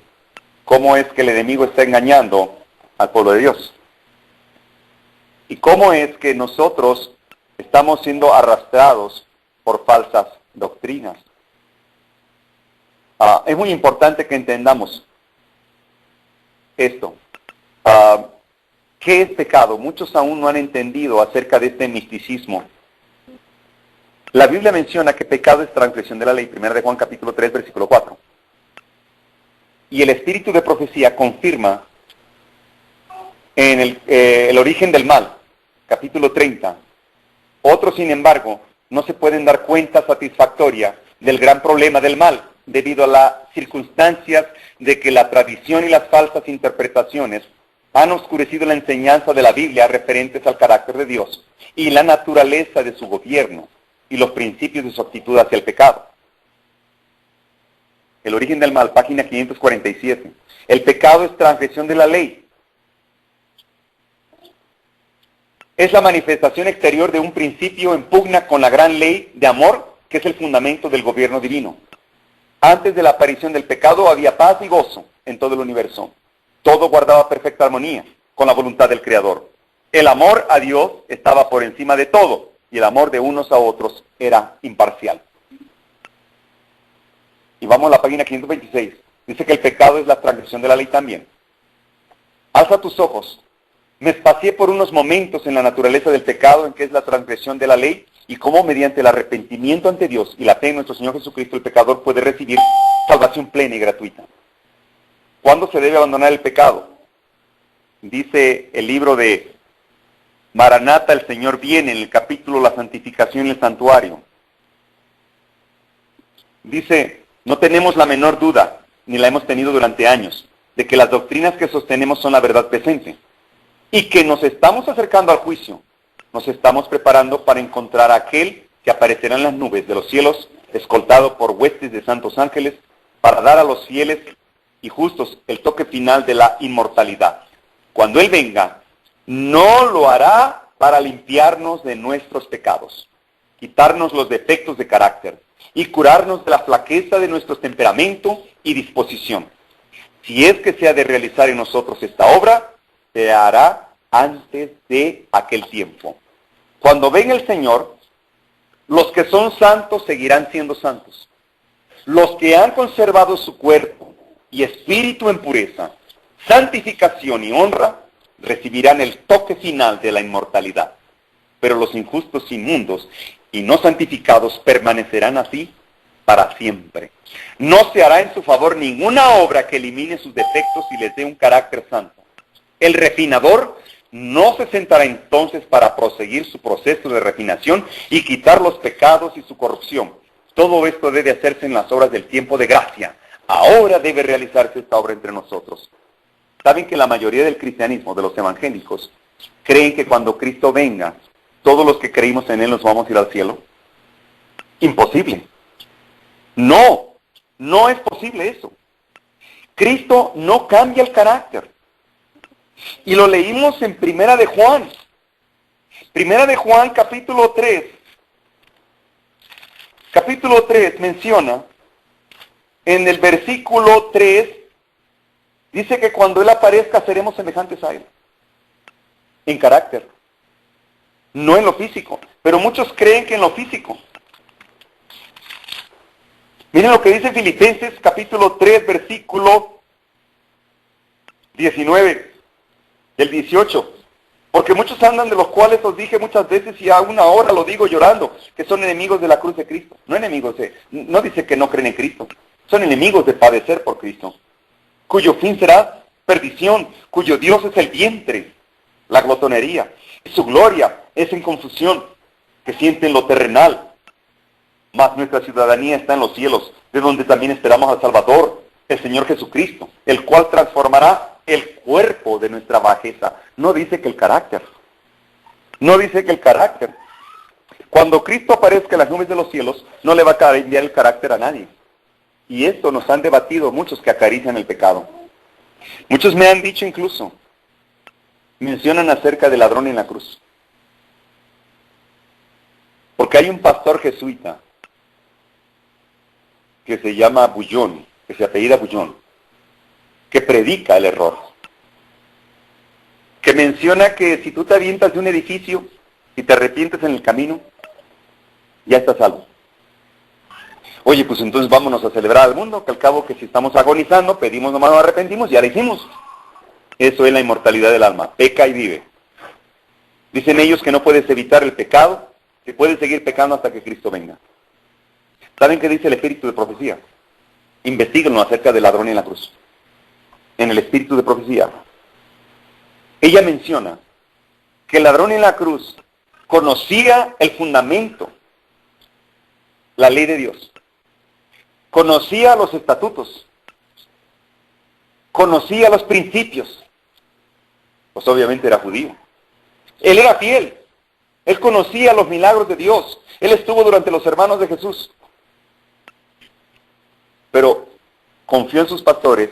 cómo es que el enemigo está engañando al pueblo de Dios. Y cómo es que nosotros estamos siendo arrastrados por falsas doctrinas. Es muy importante que entendamos esto. ¿Qué es pecado? Muchos aún no han entendido acerca de este misticismo. La Biblia menciona que pecado es transgresión de la ley, 1 de Juan capítulo 3, versículo 4. Y el espíritu de profecía confirma en el origen del mal, capítulo 30. Otros, sin embargo, no se pueden dar cuenta satisfactoria del gran problema del mal, debido a las circunstancias de que la tradición y las falsas interpretaciones han oscurecido la enseñanza de la Biblia referentes al carácter de Dios y la naturaleza de su gobierno y los principios de su actitud hacia el pecado. El origen del mal, página 547. El pecado es transgresión de la ley. Es la manifestación exterior de un principio en pugna con la gran ley de amor, que es el fundamento del gobierno divino. Antes de la aparición del pecado había paz y gozo en todo el universo. Todo guardaba perfecta armonía con la voluntad del Creador. El amor a Dios estaba por encima de todo y el amor de unos a otros era imparcial. Y vamos a la página 526. Dice que el pecado es la transgresión de la ley también. Alza tus ojos. Me espacié por unos momentos en la naturaleza del pecado, en que es la transgresión de la ley, y cómo mediante el arrepentimiento ante Dios y la fe en nuestro Señor Jesucristo, el pecador puede recibir salvación plena y gratuita. ¿Cuándo se debe abandonar el pecado? Dice el libro de Maranata, el Señor viene, en el capítulo La santificación en el santuario. Dice, no tenemos la menor duda, ni la hemos tenido durante años, de que las doctrinas que sostenemos son la verdad presente, y que nos estamos acercando al juicio. Nos estamos preparando para encontrar a aquel que aparecerá en las nubes de los cielos, escoltado por huestes de santos ángeles, para dar a los fieles y justos el toque final de la inmortalidad. Cuando Él venga, no lo hará para limpiarnos de nuestros pecados, quitarnos los defectos de carácter y curarnos de la flaqueza de nuestro temperamento y disposición. Si es que se ha de realizar en nosotros esta obra, se hará antes de aquel tiempo. Cuando venga el Señor, los que son santos seguirán siendo santos. Los que han conservado su cuerpo y espíritu en pureza, santificación y honra, recibirán el toque final de la inmortalidad. Pero los injustos, inmundos y no santificados permanecerán así para siempre. No se hará en su favor ninguna obra que elimine sus defectos y les dé un carácter santo. El refinador no se sentará entonces para proseguir su proceso de refinación y quitar los pecados y su corrupción. Todo esto debe hacerse en las obras del tiempo de gracia. Ahora debe realizarse esta obra entre nosotros. ¿Saben que la mayoría del cristianismo, de los evangélicos, creen que cuando Cristo venga, todos los que creímos en Él nos vamos a ir al cielo? Imposible. No, no es posible eso. Cristo no cambia el carácter. Y lo leímos en Primera de Juan. Primera de Juan, capítulo 3. Capítulo 3 menciona, en el versículo 3, dice que cuando Él aparezca seremos semejantes a Él. En carácter. No en lo físico. Pero muchos creen que en lo físico. Miren lo que dice Filipenses, capítulo 3, versículo 19. El 18, porque muchos andan, de los cuales os dije muchas veces y aún ahora lo digo llorando, que son enemigos de la cruz de Cristo. No dice que no creen en Cristo, son enemigos de padecer por Cristo, cuyo fin será perdición, cuyo Dios es el vientre, la glotonería, y su gloria es en confusión, que sienten lo terrenal, mas nuestra ciudadanía está en los cielos, de donde también esperamos al Salvador, el Señor Jesucristo, el cual transformará el cuerpo de nuestra bajeza. No dice que el carácter. No dice que el carácter. Cuando Cristo aparezca en las nubes de los cielos, no le va a cambiar el carácter a nadie. Y esto nos han debatido muchos que acarician el pecado. Muchos me han dicho incluso, mencionan acerca del ladrón en la cruz. Porque hay un pastor jesuita que se llama Bullón, que se apellida Bullón, que predica el error, que menciona que si tú te avientas de un edificio y te arrepientes en el camino, ya estás salvo. Oye, pues entonces vámonos a celebrar al mundo, que al cabo que si estamos agonizando, pedimos nomás nos arrepentimos, ya lo hicimos. Eso es la inmortalidad del alma. Peca y vive. Dicen ellos que no puedes evitar el pecado, que puedes seguir pecando hasta que Cristo venga. ¿Saben qué dice el espíritu de profecía? Investíguenlo acerca del ladrón en la cruz. En el espíritu de profecía. Ella menciona que el ladrón en la cruz conocía el fundamento, la ley de Dios. Conocía los estatutos. Conocía los principios. Pues obviamente era judío. Él era fiel. Él conocía los milagros de Dios. Él estuvo durante los hermanos de Jesús. Pero confió en sus pastores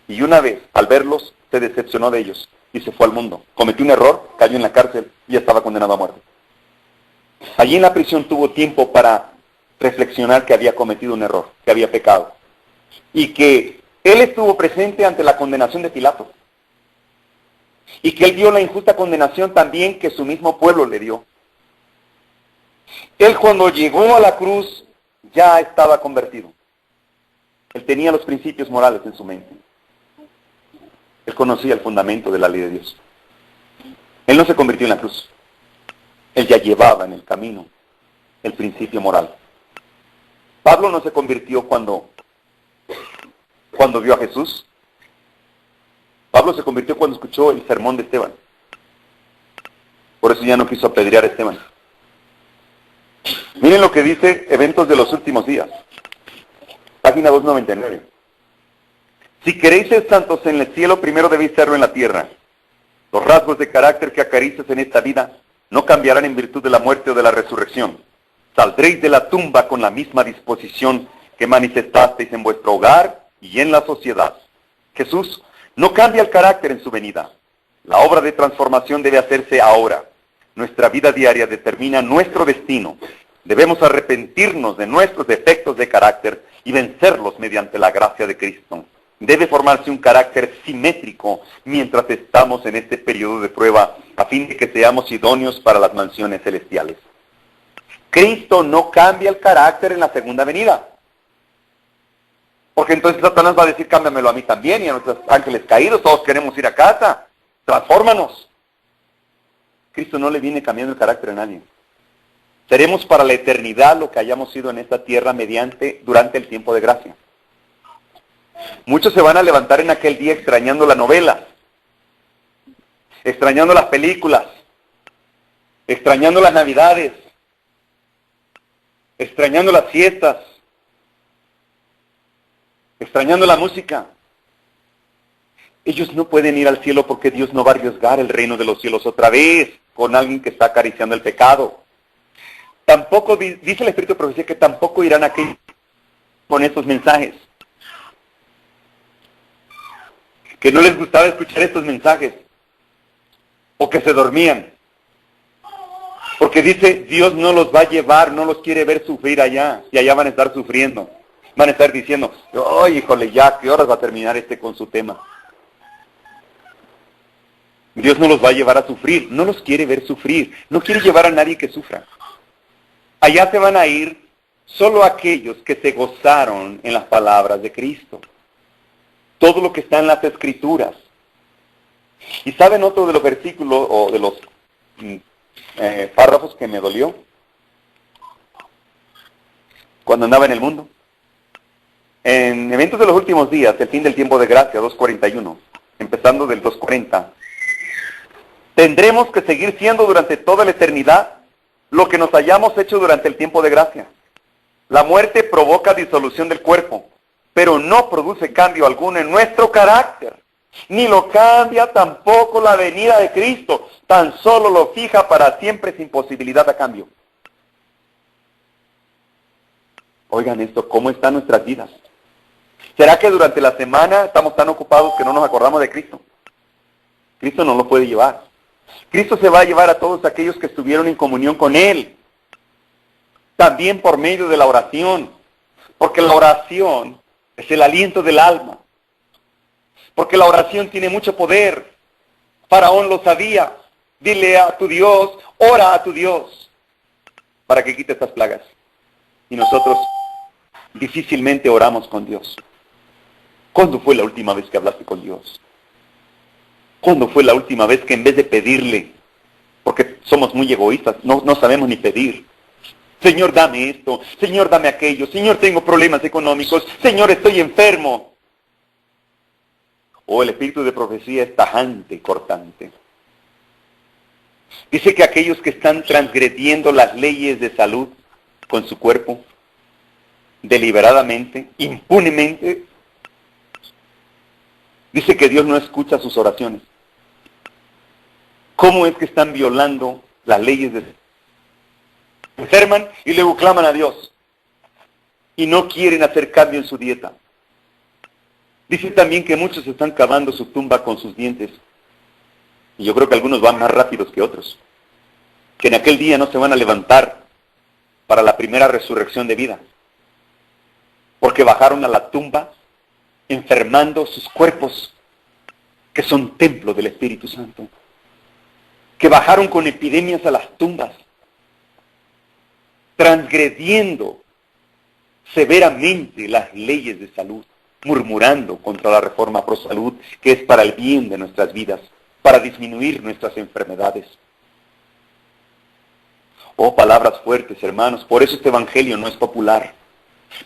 y una vez, al verlos, se decepcionó de ellos y se fue al mundo. Cometió un error, cayó en la cárcel y estaba condenado a muerte. Allí en la prisión tuvo tiempo para reflexionar que había cometido un error, que había pecado. Y que él estuvo presente ante la condenación de Pilato. Y que él dio la injusta condenación también que su mismo pueblo le dio. Él cuando llegó a la cruz ya estaba convertido. Él tenía los principios morales en su mente. Él conocía el fundamento de la ley de Dios. Él no se convirtió en la cruz. Él ya llevaba en el camino el principio moral. Pablo no se convirtió cuando vio a Jesús. Pablo se convirtió cuando escuchó el sermón de Esteban. Por eso ya no quiso apedrear a Esteban. Miren lo que dice Eventos de los Últimos Días. Página 299. Si queréis ser santos en el cielo, primero debéis serlo en la tierra. Los rasgos de carácter que acaricias en esta vida no cambiarán en virtud de la muerte o de la resurrección. Saldréis de la tumba con la misma disposición que manifestasteis en vuestro hogar y en la sociedad. Jesús no cambia el carácter en su venida. La obra de transformación debe hacerse ahora. Nuestra vida diaria determina nuestro destino. Debemos arrepentirnos de nuestros defectos de carácter y vencerlos mediante la gracia de Cristo. Debe formarse un carácter simétrico mientras estamos en este periodo de prueba, a fin de que seamos idóneos para las mansiones celestiales. Cristo no cambia el carácter en la segunda venida. Porque entonces Satanás va a decir, cámbiamelo a mí también y a nuestros ángeles caídos, todos queremos ir a casa. Transfórmanos. Cristo no le viene cambiando el carácter a nadie. Seremos para la eternidad lo que hayamos sido en esta tierra durante el tiempo de gracia. Muchos se van a levantar en aquel día extrañando la novela, extrañando las películas, extrañando las navidades, extrañando las fiestas, extrañando la música. Ellos no pueden ir al cielo porque Dios no va a arriesgar el reino de los cielos otra vez con alguien que está acariciando el pecado. Tampoco, dice el Espíritu de Profecía, que tampoco irán aquí con estos mensajes. Que no les gustaba escuchar estos mensajes. O que se dormían. Porque dice, Dios no los va a llevar, no los quiere ver sufrir allá. Y allá van a estar sufriendo. Van a estar diciendo, ¡ay, híjole, ya, qué horas va a terminar con su tema! Dios no los va a llevar a sufrir, no los quiere ver sufrir. No quiere llevar a nadie que sufra. Allá se van a ir solo aquellos que se gozaron en las palabras de Cristo. Todo lo que está en las Escrituras. ¿Y saben otro de los versículos o de los párrafos que me dolió? Cuando andaba en el mundo. En Eventos de los Últimos Días, el fin del tiempo de gracia, 2:41, empezando del 2:40. Tendremos que seguir siendo durante toda la eternidad lo que nos hayamos hecho durante el tiempo de gracia. La muerte provoca disolución del cuerpo, pero no produce cambio alguno en nuestro carácter. Ni lo cambia tampoco la venida de Cristo, tan solo lo fija para siempre sin posibilidad a cambio. Oigan esto, ¿cómo están nuestras vidas? ¿Será que durante la semana estamos tan ocupados que no nos acordamos de Cristo? Cristo no lo puede llevar. Cristo se va a llevar a todos aquellos que estuvieron en comunión con Él. También por medio de la oración. Porque la oración es el aliento del alma. Porque la oración tiene mucho poder. Faraón lo sabía. Dile a tu Dios, ora a tu Dios, para que quite estas plagas. Y nosotros difícilmente oramos con Dios. ¿Cuándo fue la última vez que hablaste con Dios? ¿Cuándo fue la última vez que en vez de pedirle, porque somos muy egoístas, no sabemos ni pedir? Señor, dame esto, Señor, dame aquello, Señor, tengo problemas económicos, Señor, estoy enfermo. O el espíritu de profecía es tajante y cortante. Dice que aquellos que están transgrediendo las leyes de salud con su cuerpo, deliberadamente, impunemente, dice que Dios no escucha sus oraciones. ¿Cómo es que están violando las leyes de salud? Enferman y luego claman a Dios. Y no quieren hacer cambio en su dieta. Dice también que muchos están cavando su tumba con sus dientes. Y yo creo que algunos van más rápidos que otros. Que en aquel día no se van a levantar para la primera resurrección de vida. Porque bajaron a la tumba enfermando sus cuerpos, que son templo del Espíritu Santo. Que bajaron con epidemias a las tumbas, transgrediendo severamente las leyes de salud, murmurando contra la reforma pro salud, que es para el bien de nuestras vidas, para disminuir nuestras enfermedades. Oh, palabras fuertes, hermanos. Por eso este evangelio no es popular.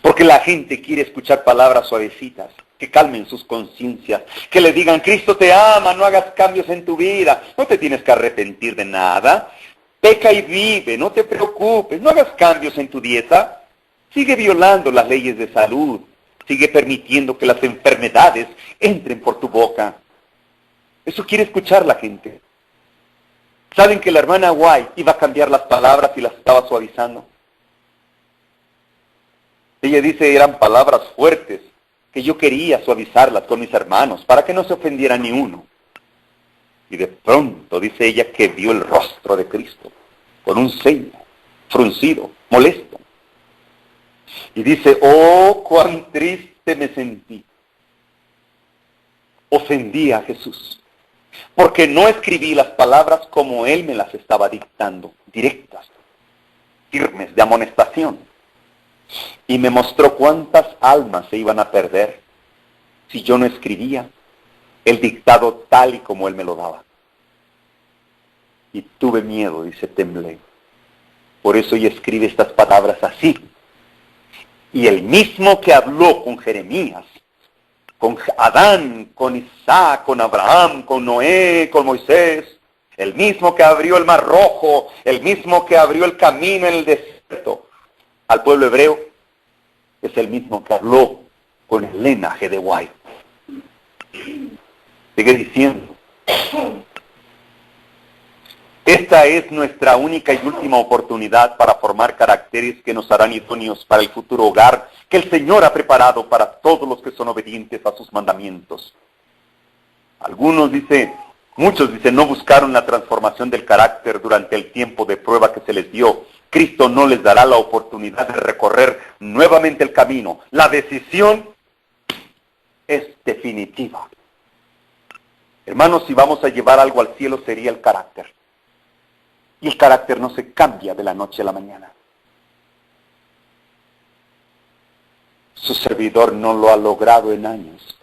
Porque la gente quiere escuchar palabras suavecitas, que calmen sus conciencias, que le digan, Cristo te ama, no hagas cambios en tu vida, no te tienes que arrepentir de nada, peca y vive, no te preocupes, no hagas cambios en tu dieta, sigue violando las leyes de salud, sigue permitiendo que las enfermedades entren por tu boca. Eso quiere escuchar la gente. ¿Saben que la hermana White iba a cambiar las palabras y las estaba suavizando? Ella dice, eran palabras fuertes, que yo quería suavizarlas con mis hermanos, para que no se ofendiera ni uno. Y de pronto, dice ella, que vio el rostro de Cristo, con un ceño fruncido, molesto. Y dice, oh, cuán triste me sentí. Ofendí a Jesús, porque no escribí las palabras como Él me las estaba dictando, directas, firmes, de amonestación. Y me mostró cuántas almas se iban a perder si yo no escribía el dictado tal y como Él me lo daba. Y tuve miedo, dice, temblé. Por eso ella escribe estas palabras así. Y el mismo que habló con Jeremías, con Adán, con Isaac, con Abraham, con Noé, con Moisés, el mismo que abrió el mar rojo, el mismo que abrió el camino en el desierto al pueblo hebreo, es el mismo que habló con el linaje de White. Sigue diciendo, esta es nuestra única y última oportunidad para formar caracteres que nos harán idóneos para el futuro hogar que el Señor ha preparado para todos los que son obedientes a sus mandamientos. Muchos dicen, no buscaron la transformación del carácter durante el tiempo de prueba que se les dio. Cristo no les dará la oportunidad de recorrer nuevamente el camino. La decisión es definitiva. Hermanos, si vamos a llevar algo al cielo sería el carácter. Y el carácter no se cambia de la noche a la mañana. Su servidor no lo ha logrado en años.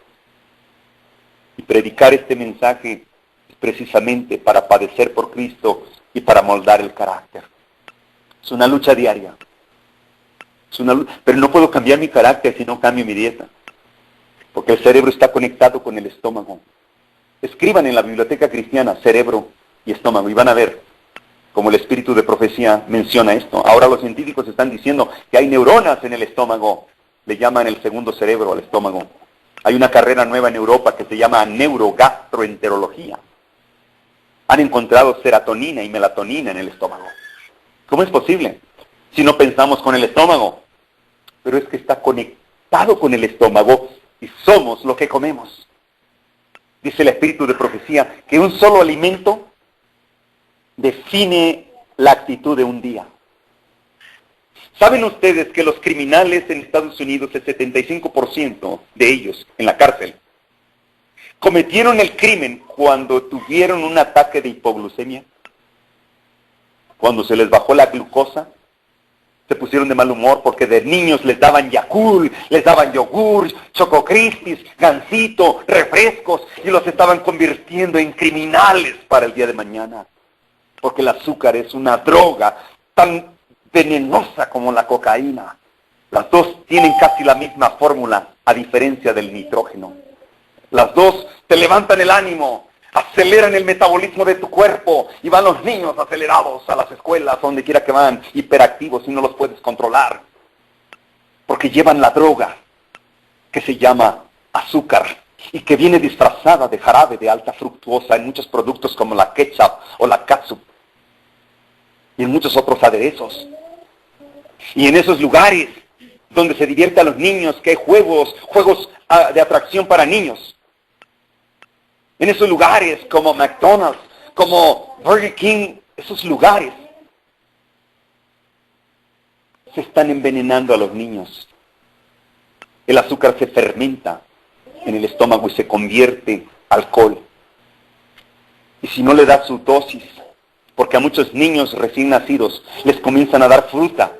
Y predicar este mensaje es precisamente para padecer por Cristo y para moldar el carácter. Es una lucha diaria. Pero no puedo cambiar mi carácter si no cambio mi dieta. Porque el cerebro está conectado con el estómago. Escriban en la biblioteca cristiana cerebro y estómago y van a ver como el espíritu de profecía menciona esto. Ahora los científicos están diciendo que hay neuronas en el estómago. Le llaman el segundo cerebro al estómago. Hay una carrera nueva en Europa que se llama neurogastroenterología. Han encontrado serotonina y melatonina en el estómago. ¿Cómo es posible? Si no pensamos con el estómago. Pero es que está conectado con el estómago y somos lo que comemos. Dice el espíritu de profecía que un solo alimento define la actitud de un día. ¿Saben ustedes que los criminales en Estados Unidos, el 75% de ellos en la cárcel, cometieron el crimen cuando tuvieron un ataque de hipoglucemia? Cuando se les bajó la glucosa, se pusieron de mal humor porque de niños les daban Yakult, les daban yogur, Choco Crispies, gansito, refrescos, y los estaban convirtiendo en criminales para el día de mañana. Porque el azúcar es una droga tan venenosa como la cocaína. Las dos tienen casi la misma fórmula, a diferencia del nitrógeno. Las dos te levantan el ánimo, aceleran el metabolismo de tu cuerpo, y van los niños acelerados a las escuelas, donde quiera que van, hiperactivos, y no los puedes controlar. Porque llevan la droga, que se llama azúcar, y que viene disfrazada de jarabe de alta fructuosa en muchos productos como la ketchup o la catsup, y en muchos otros aderezos. Y en esos lugares donde se divierte a los niños, que hay juegos de atracción para niños. En esos lugares como McDonald's, como Burger King, esos lugares se están envenenando a los niños. El azúcar se fermenta en el estómago y se convierte en alcohol. Y si no le das su dosis, porque a muchos niños recién nacidos les comienzan a dar fruta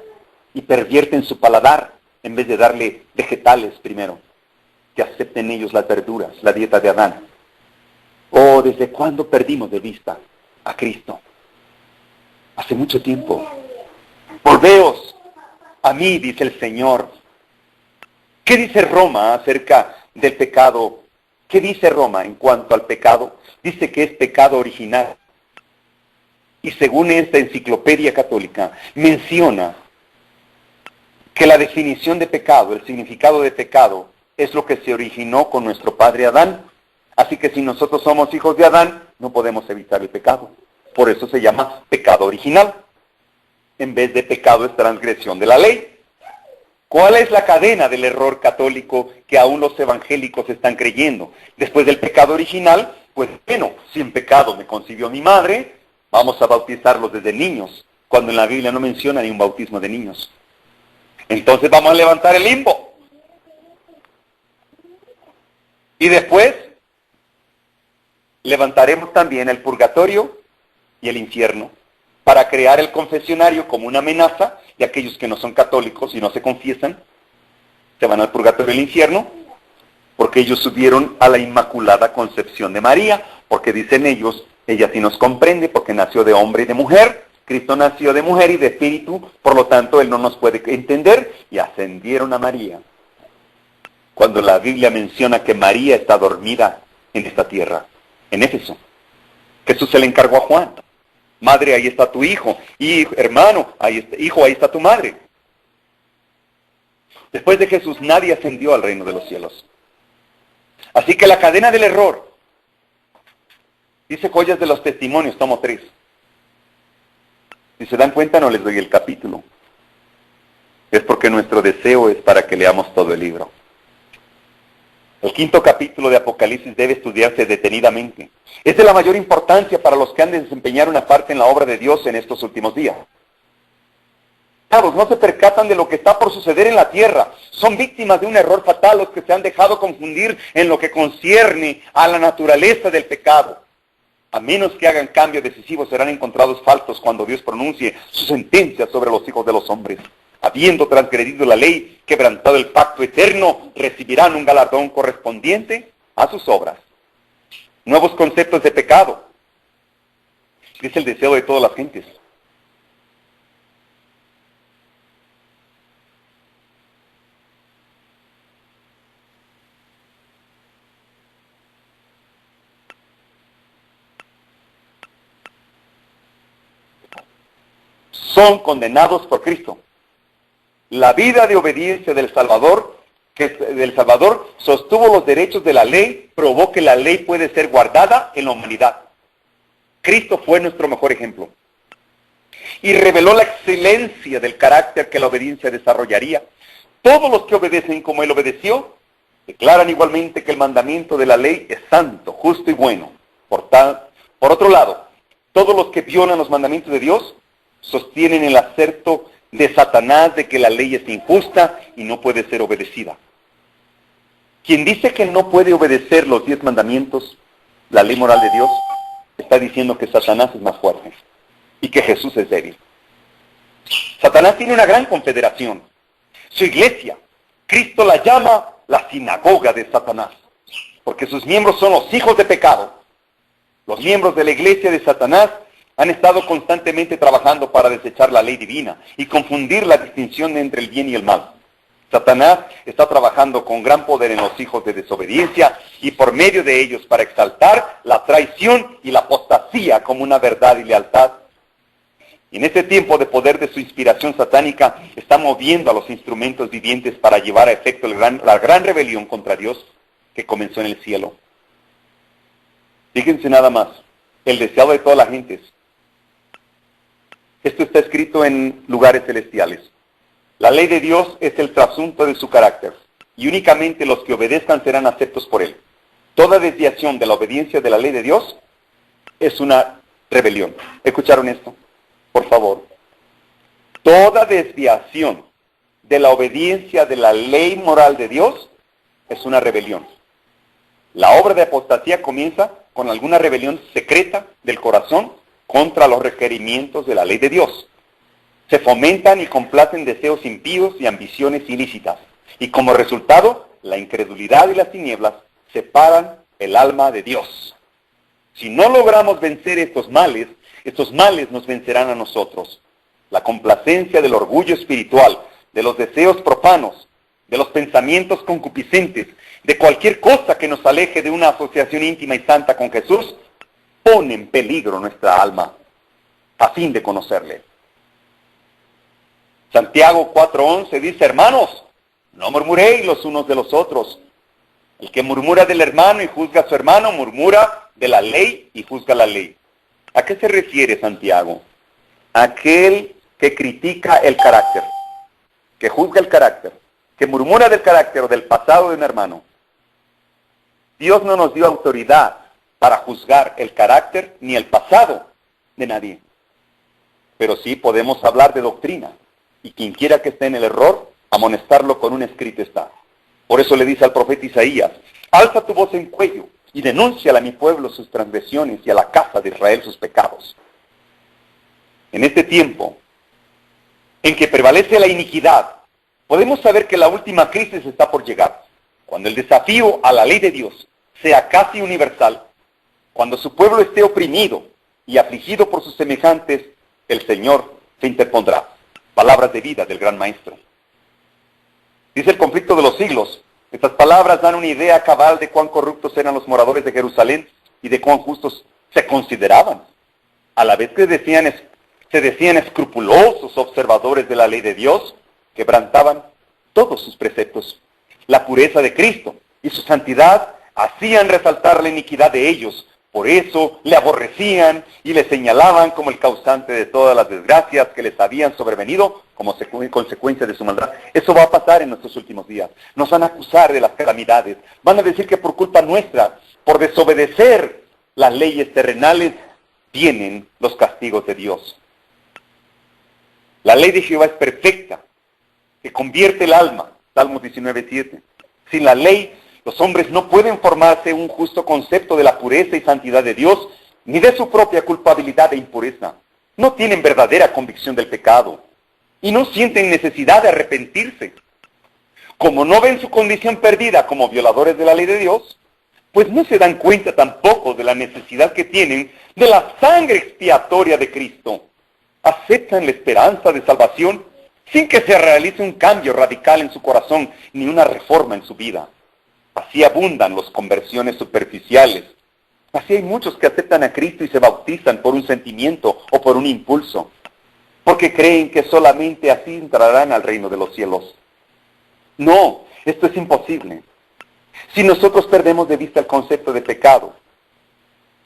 y pervierten su paladar en vez de darle vegetales primero, que acepten ellos las verduras, la dieta de Adán. Oh, ¿desde cuándo perdimos de vista a Cristo? Hace mucho tiempo. Volveos a mí, dice el Señor. ¿Qué dice Roma acerca del pecado? ¿Qué dice Roma en cuanto al pecado? Dice que es pecado original. Y según esta enciclopedia católica, menciona que la definición de pecado, el significado de pecado, es lo que se originó con nuestro padre Adán. Así que si nosotros somos hijos de Adán, no podemos evitar el pecado. Por eso se llama pecado original. En vez de pecado es transgresión de la ley. ¿Cuál es la cadena del error católico que aún los evangélicos están creyendo? Después del pecado original, pues bueno, si en pecado me concibió mi madre, vamos a bautizarlos desde niños, cuando en la Biblia no menciona ni un bautismo de niños. Entonces vamos a levantar el limbo. Y después levantaremos también el purgatorio y el infierno para crear el confesionario como una amenaza de aquellos que no son católicos y no se confiesan. Se van al purgatorio y al infierno porque ellos subieron a la Inmaculada Concepción de María, porque dicen ellos, ella sí nos comprende porque nació de hombre y de mujer. Cristo nació de mujer y de espíritu, por lo tanto Él no nos puede entender, y ascendieron a María. Cuando la Biblia menciona que María está dormida en esta tierra, en Éfeso, Jesús se le encargó a Juan. Madre, ahí está tu hijo. Y hermano, ahí está, hijo, ahí está tu madre. Después de Jesús nadie ascendió al reino de los cielos. Así que la cadena del error, dice Joyas de los Testimonios, tomo 3. Si se dan cuenta, no les doy el capítulo. Es porque nuestro deseo es para que leamos todo el libro. El 5º capítulo de Apocalipsis debe estudiarse detenidamente. Es de la mayor importancia para los que han de desempeñar una parte en la obra de Dios en estos últimos días. No se percatan de lo que está por suceder en la tierra. Son víctimas de un error fatal los que se han dejado confundir en lo que concierne a la naturaleza del pecado. A menos que hagan cambio decisivo, serán encontrados falsos cuando Dios pronuncie su sentencia sobre los hijos de los hombres. Habiendo transgredido la ley, quebrantado el pacto eterno, recibirán un galardón correspondiente a sus obras. Nuevos conceptos de pecado. Es el deseo de todas las gentes. Son condenados por Cristo. La vida de obediencia del Salvador sostuvo los derechos de la ley, probó que la ley puede ser guardada en la humanidad. Cristo fue nuestro mejor ejemplo. Y reveló la excelencia del carácter que la obediencia desarrollaría. Todos los que obedecen como Él obedeció, declaran igualmente que el mandamiento de la ley es santo, justo y bueno. Por otro lado, todos los que violan los mandamientos de Dios, sostienen el aserto de Satanás de que la ley es injusta y no puede ser obedecida. Quien dice que no puede obedecer los 10 mandamientos, la ley moral de Dios, está diciendo que Satanás es más fuerte y que Jesús es débil. Satanás tiene una gran confederación. Su iglesia, Cristo la llama la sinagoga de Satanás, porque sus miembros son los hijos de pecado. Los miembros de la iglesia de Satanás han estado constantemente trabajando para desechar la ley divina y confundir la distinción entre el bien y el mal. Satanás está trabajando con gran poder en los hijos de desobediencia y por medio de ellos para exaltar la traición y la apostasía como una verdad y lealtad. Y en este tiempo de poder de su inspiración satánica está moviendo a los instrumentos vivientes para llevar a efecto la gran rebelión contra Dios que comenzó en el cielo. Fíjense nada más, el deseado de todas las gentes. Esto está escrito en lugares celestiales. La ley de Dios es el trasunto de su carácter, y únicamente los que obedezcan serán aceptos por él. Toda desviación de la obediencia de la ley de Dios es una rebelión. ¿Escucharon esto? Por favor. Toda desviación de la obediencia de la ley moral de Dios es una rebelión. La obra de apostasía comienza con alguna rebelión secreta del corazón contra los requerimientos de la ley de Dios. Se fomentan y complacen deseos impíos y ambiciones ilícitas. Y como resultado, la incredulidad y las tinieblas separan el alma de Dios. Si no logramos vencer estos males nos vencerán a nosotros. La complacencia del orgullo espiritual, de los deseos profanos, de los pensamientos concupiscentes, de cualquier cosa que nos aleje de una asociación íntima y santa con Jesús, pone en peligro nuestra alma, a fin de conocerle. Santiago 4:11 dice, hermanos, no murmuréis los unos de los otros. El que murmura del hermano y juzga a su hermano, murmura de la ley y juzga la ley. ¿A qué se refiere Santiago? Aquel que critica el carácter, que juzga el carácter, que murmura del carácter o del pasado de un hermano. Dios no nos dio autoridad para juzgar el carácter ni el pasado de nadie. Pero sí podemos hablar de doctrina. Y quien quiera que esté en el error, amonestarlo con un escrito está. Por eso le dice al profeta Isaías, alza tu voz en cuello y denúnciale a mi pueblo sus transgresiones y a la casa de Israel sus pecados. En este tiempo, en que prevalece la iniquidad, podemos saber que la última crisis está por llegar. Cuando el desafío a la ley de Dios sea casi universal, cuando su pueblo esté oprimido y afligido por sus semejantes, el Señor se interpondrá. Palabras de vida del gran maestro. Dice el conflicto de los siglos. Estas palabras dan una idea cabal de cuán corruptos eran los moradores de Jerusalén y de cuán justos se consideraban. A la vez que se decían escrupulosos observadores de la ley de Dios, quebrantaban todos sus preceptos. La pureza de Cristo y su santidad hacían resaltar la iniquidad de ellos. Por eso le aborrecían y le señalaban como el causante de todas las desgracias que les habían sobrevenido como consecuencia de su maldad. Eso va a pasar en nuestros últimos días. Nos van a acusar de las calamidades. Van a decir que por culpa nuestra, por desobedecer las leyes terrenales, vienen los castigos de Dios. La ley de Jehová es perfecta, que convierte el alma. Salmos 19:7. Sin la ley, los hombres no pueden formarse un justo concepto de la pureza y santidad de Dios, ni de su propia culpabilidad e impureza. No tienen verdadera convicción del pecado, y no sienten necesidad de arrepentirse. Como no ven su condición perdida como violadores de la ley de Dios, pues no se dan cuenta tampoco de la necesidad que tienen de la sangre expiatoria de Cristo. Aceptan la esperanza de salvación sin que se realice un cambio radical en su corazón, ni una reforma en su vida. Así abundan las conversiones superficiales. Así hay muchos que aceptan a Cristo y se bautizan por un sentimiento o por un impulso, porque creen que solamente así entrarán al reino de los cielos. No, esto es imposible. Si nosotros perdemos de vista el concepto de pecado,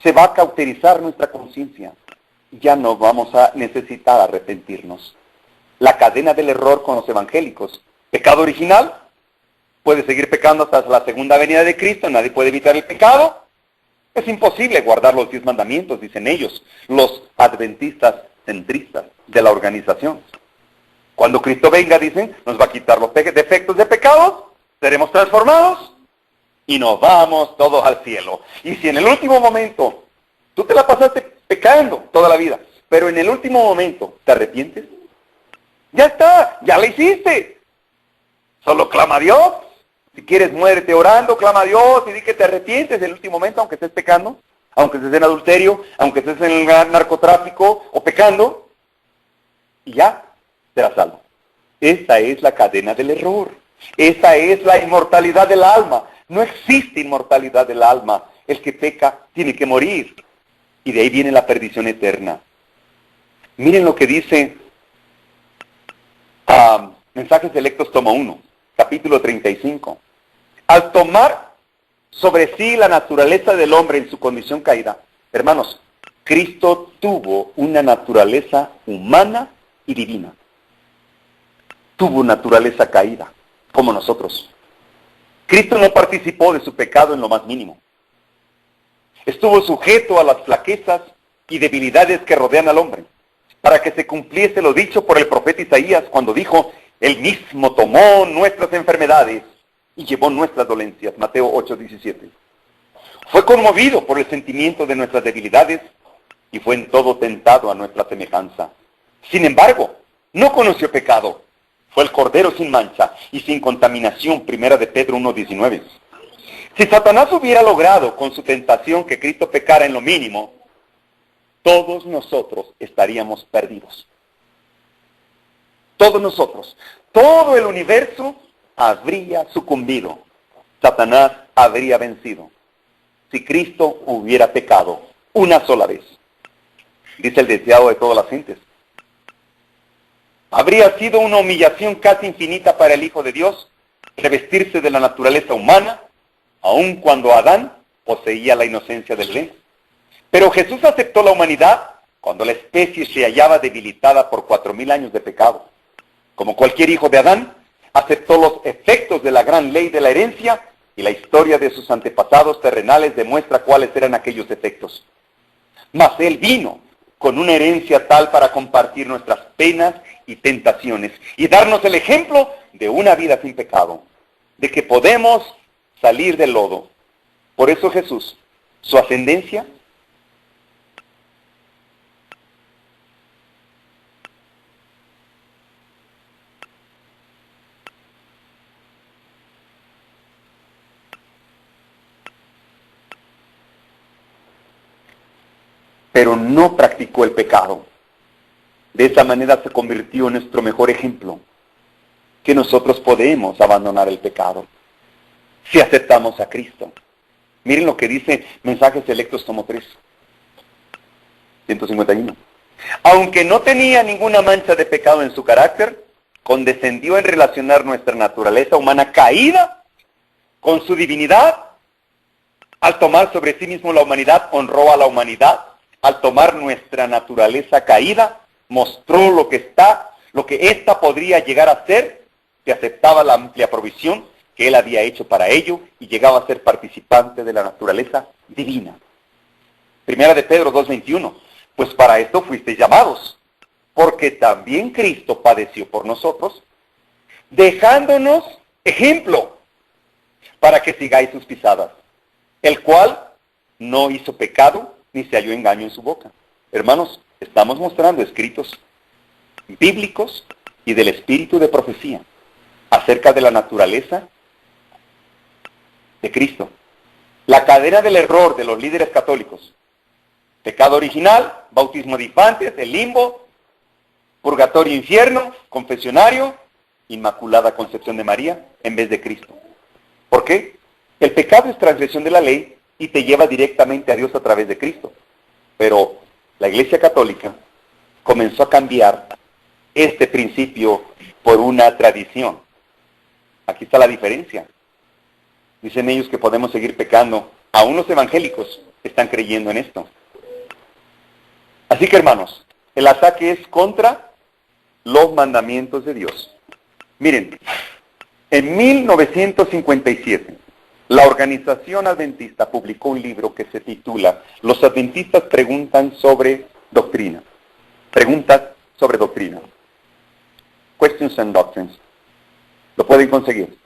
se va a cauterizar nuestra conciencia. Ya no vamos a necesitar arrepentirnos. La cadena del error con los evangélicos. Pecado original. Puede seguir pecando hasta la segunda venida de Cristo, nadie puede evitar el pecado. Es imposible guardar los 10 mandamientos, dicen ellos, los adventistas centristas de la organización. Cuando Cristo venga, dicen, nos va a quitar los defectos de pecados, seremos transformados y nos vamos todos al cielo. Y si en el último momento, tú te la pasaste pecando toda la vida, pero en el último momento te arrepientes, Ya está, ya la hiciste. Solo clama a Dios. Si quieres, muérete orando, clama a Dios y di que te arrepientes en el último momento, aunque estés pecando, aunque estés en adulterio, aunque estés en el narcotráfico o pecando, y ya serás salvo. Esa es la cadena del error. Esa es la inmortalidad del alma. No existe inmortalidad del alma. El que peca tiene que morir. Y de ahí viene la perdición eterna. Miren lo que dice Mensajes Selectos, tomo 1, capítulo 35. Al tomar sobre sí la naturaleza del hombre en su condición caída, hermanos, Cristo tuvo una naturaleza humana y divina. Tuvo naturaleza caída, como nosotros. Cristo no participó de su pecado en lo más mínimo. Estuvo sujeto a las flaquezas y debilidades que rodean al hombre, para que se cumpliese lo dicho por el profeta Isaías cuando dijo: Él mismo tomó nuestras enfermedades y llevó nuestras dolencias. Mateo 8:17. Fue conmovido por el sentimiento de nuestras debilidades y fue en todo tentado a nuestra semejanza. Sin embargo, no conoció pecado. Fue el Cordero sin mancha y sin contaminación. Primera de Pedro 1:19. Si Satanás hubiera logrado con su tentación que Cristo pecara en lo mínimo, todos nosotros estaríamos perdidos. Todos nosotros. Todo el universo habría sucumbido. Satanás habría vencido. Si Cristo hubiera pecado una sola vez. Dice el deseado de todas las gentes. Habría sido una humillación casi infinita para el Hijo de Dios revestirse de la naturaleza humana, aun cuando Adán poseía la inocencia del Edén. Pero Jesús aceptó la humanidad cuando la especie se hallaba debilitada por 4000 años de pecado. Como cualquier hijo de Adán, aceptó los efectos de la gran ley de la herencia y la historia de sus antepasados terrenales demuestra cuáles eran aquellos efectos. Mas Él vino con una herencia tal para compartir nuestras penas y tentaciones y darnos el ejemplo de una vida sin pecado, de que podemos salir del lodo. Por eso Jesús, su ascendencia, pero no practicó el pecado. De esa manera se convirtió en nuestro mejor ejemplo, que nosotros podemos abandonar el pecado si aceptamos a Cristo. Miren lo que dice Mensajes Selectos, tomo 3, 151. Aunque no tenía ninguna mancha de pecado en su carácter, condescendió en relacionar nuestra naturaleza humana caída con su divinidad. Al tomar sobre sí mismo la humanidad, honró a la humanidad. Al tomar nuestra naturaleza caída, mostró lo que ésta podría llegar a ser, que aceptaba la amplia provisión que Él había hecho para ello y llegaba a ser participante de la naturaleza divina. Primera de Pedro 2:21. Pues para esto fuisteis llamados, porque también Cristo padeció por nosotros, dejándonos ejemplo para que sigáis sus pisadas, el cual no hizo pecado, ni se halló engaño en su boca. Hermanos, estamos mostrando escritos bíblicos y del espíritu de profecía acerca de la naturaleza de Cristo. La cadena del error de los líderes católicos. Pecado original, bautismo de infantes, el limbo, purgatorio, infierno, confesionario, Inmaculada Concepción de María en vez de Cristo. ¿Por qué? El pecado es transgresión de la ley y te lleva directamente a Dios a través de Cristo. Pero la Iglesia Católica comenzó a cambiar este principio por una tradición. Aquí está la diferencia. Dicen ellos que podemos seguir pecando. Aún los evangélicos están creyendo en esto. Así que, hermanos, el ataque es contra los mandamientos de Dios. Miren, en 1957, la Organización Adventista publicó un libro que se titula Los Adventistas preguntan sobre doctrina. Preguntas sobre doctrina. Questions and Doctrines. Lo pueden conseguir.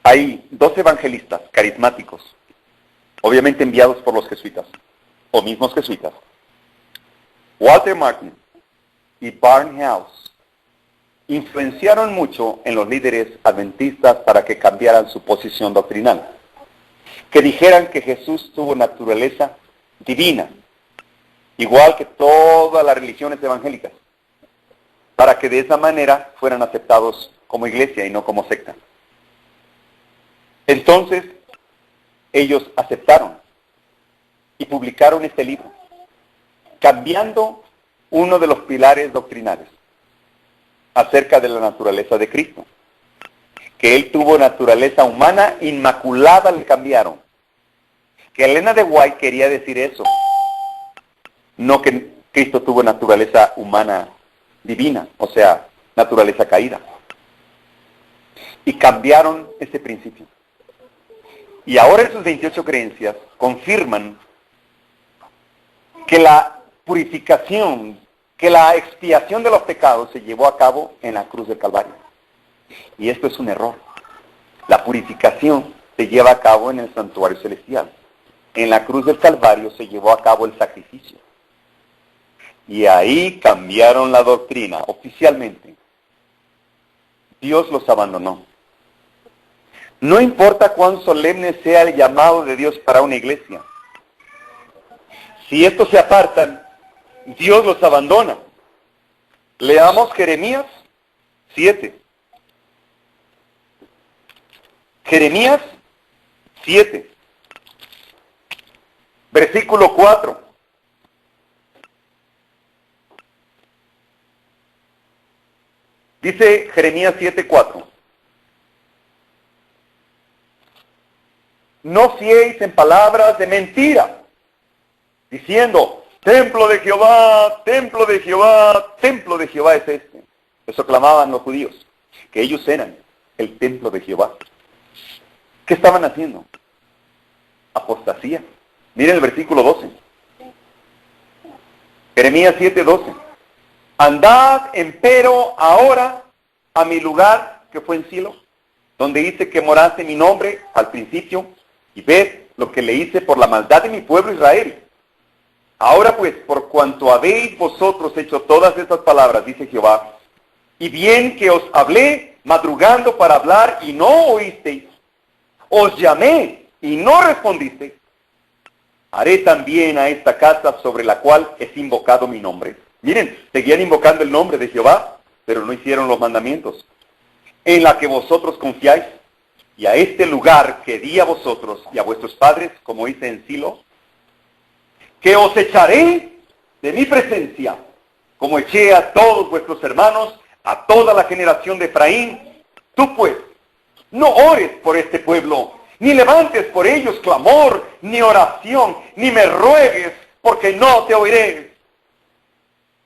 Hay 2 evangelistas carismáticos, obviamente enviados por los jesuitas, o mismos jesuitas, Walter Martin y Barnhouse, influenciaron mucho en los líderes adventistas para que cambiaran su posición doctrinal. Que dijeran que Jesús tuvo naturaleza divina, igual que todas las religiones evangélicas, para que de esa manera fueran aceptados como iglesia y no como secta. Entonces, ellos aceptaron y publicaron este libro, cambiando uno de los pilares doctrinales acerca de la naturaleza de Cristo. Que Él tuvo naturaleza humana inmaculada, le cambiaron. Que Elena de White quería decir eso, no que Cristo tuvo naturaleza humana divina, o sea, naturaleza caída. Y cambiaron ese principio. Y ahora esos 28 creencias confirman que la purificación, que la expiación de los pecados se llevó a cabo en la cruz del Calvario. Y esto es un error. La purificación se lleva a cabo en el santuario celestial. En la cruz del Calvario se llevó a cabo el sacrificio. Y ahí cambiaron la doctrina oficialmente. Dios los abandonó. No importa cuán solemne sea el llamado de Dios para una iglesia. Si estos se apartan, Dios los abandona. Leamos Jeremías 7. Jeremías 7. Versículo 4. Dice Jeremías 7:4. No fiéis en palabras de mentira, diciendo, templo de Jehová, templo de Jehová, templo de Jehová es este. Eso clamaban los judíos, que ellos eran el templo de Jehová. ¿Qué estaban haciendo? Apostasía. Miren el versículo 12. Jeremías 7:12. Andad empero ahora a mi lugar que fue en Silo, donde hice que morase mi nombre al principio, y ved lo que le hice por la maldad de mi pueblo Israel. Ahora pues, por cuanto habéis vosotros hecho todas estas palabras, dice Jehová, y bien que os hablé madrugando para hablar y no oísteis, os llamé y no respondisteis, haré también a esta casa sobre la cual es invocado mi nombre. Miren, seguían invocando el nombre de Jehová, pero no hicieron los mandamientos. En la que vosotros confiáis, y a este lugar que di a vosotros y a vuestros padres, como hice en Silo, que os echaré de mi presencia, como eché a todos vuestros hermanos, a toda la generación de Efraín. Tú pues, no ores por este pueblo, ni levantes por ellos clamor, ni oración, ni me ruegues, porque no te oiré.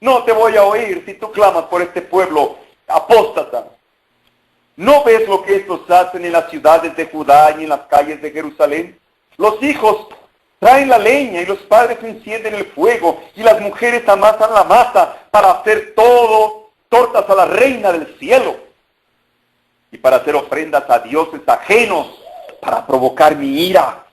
No te voy a oír si tú clamas por este pueblo apóstata. ¿No ves lo que estos hacen en las ciudades de Judá y en las calles de Jerusalén? Los hijos traen la leña y los padres encienden el fuego y las mujeres amasan la masa para hacer tortas a la reina del cielo y para hacer ofrendas a dioses ajenos para provocar mi ira.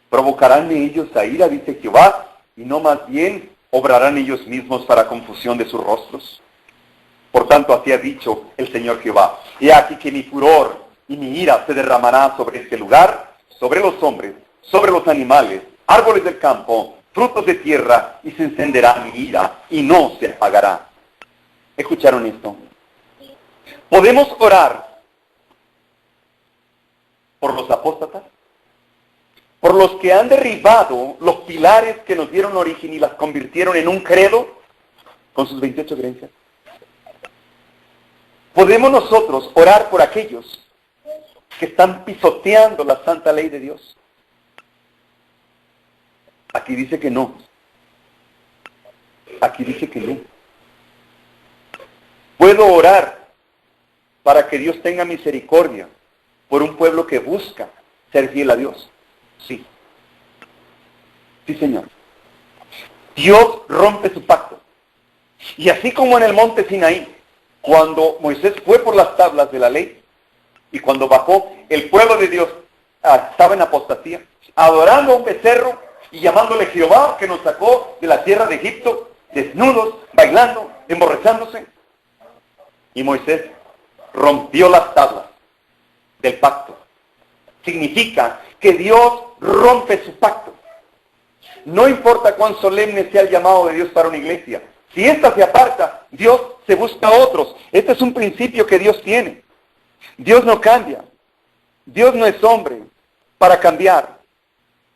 ¿Provocarán ellos a ira, dice Jehová, y no más bien obrarán ellos mismos para confusión de sus rostros? Por tanto, así ha dicho el Señor Jehová. He aquí que mi furor y mi ira se derramará sobre este lugar, sobre los hombres, sobre los animales, árboles del campo, frutos de tierra, y se encenderá mi ira y no se apagará. ¿Escucharon esto? ¿Podemos orar por los apóstatas? Por los que han derribado los pilares que nos dieron origen y las convirtieron en un credo con sus 28 creencias. ¿Podemos nosotros orar por aquellos que están pisoteando la santa ley de Dios? Aquí dice que no. Aquí dice que no. ¿Puedo orar para que Dios tenga misericordia por un pueblo que busca ser fiel a Dios? Sí. Sí, Señor. Dios rompe su pacto. Y así como en el monte Sinaí, cuando Moisés fue por las tablas de la ley, y cuando bajó, el pueblo de Dios estaba en apostasía, adorando a un becerro y llamándole Jehová, que nos sacó de la tierra de Egipto, desnudos, bailando, emborrachándose. Y Moisés rompió las tablas del pacto. Significa que Dios rompe su pacto. No importa cuán solemne sea el llamado de Dios para una iglesia. Si ésta se aparta, Dios se busca a otros. Este es un principio que Dios tiene. Dios no cambia. Dios no es hombre para cambiar.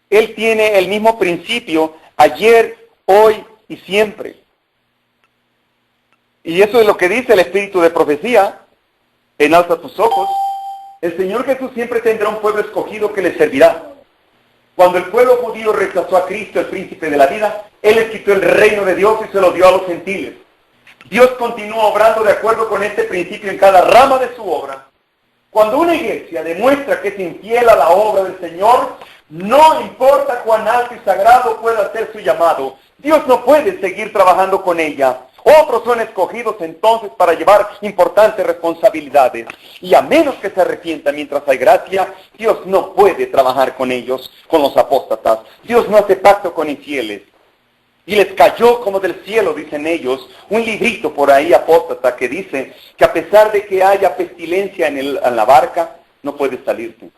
Él tiene el mismo principio ayer, hoy y siempre. Y eso es lo que dice el espíritu de profecía. Enalza tus ojos. El Señor Jesús siempre tendrá un pueblo escogido que le servirá. Cuando el pueblo judío rechazó a Cristo, el príncipe de la vida, Él les quitó el reino de Dios y se lo dio a los gentiles. Dios continúa obrando de acuerdo con este principio en cada rama de su obra. Cuando una iglesia demuestra que es infiel a la obra del Señor, no importa cuán alto y sagrado pueda ser su llamado, Dios no puede seguir trabajando con ella. Otros son escogidos entonces para llevar importantes responsabilidades. Y a menos que se arrepientan mientras hay gracia, Dios no puede trabajar con ellos, con los apóstatas. Dios no hace pacto con infieles. Y les cayó como del cielo, dicen ellos, un librito por ahí apóstata que dice que a pesar de que haya pestilencia en la barca, no puede salirse.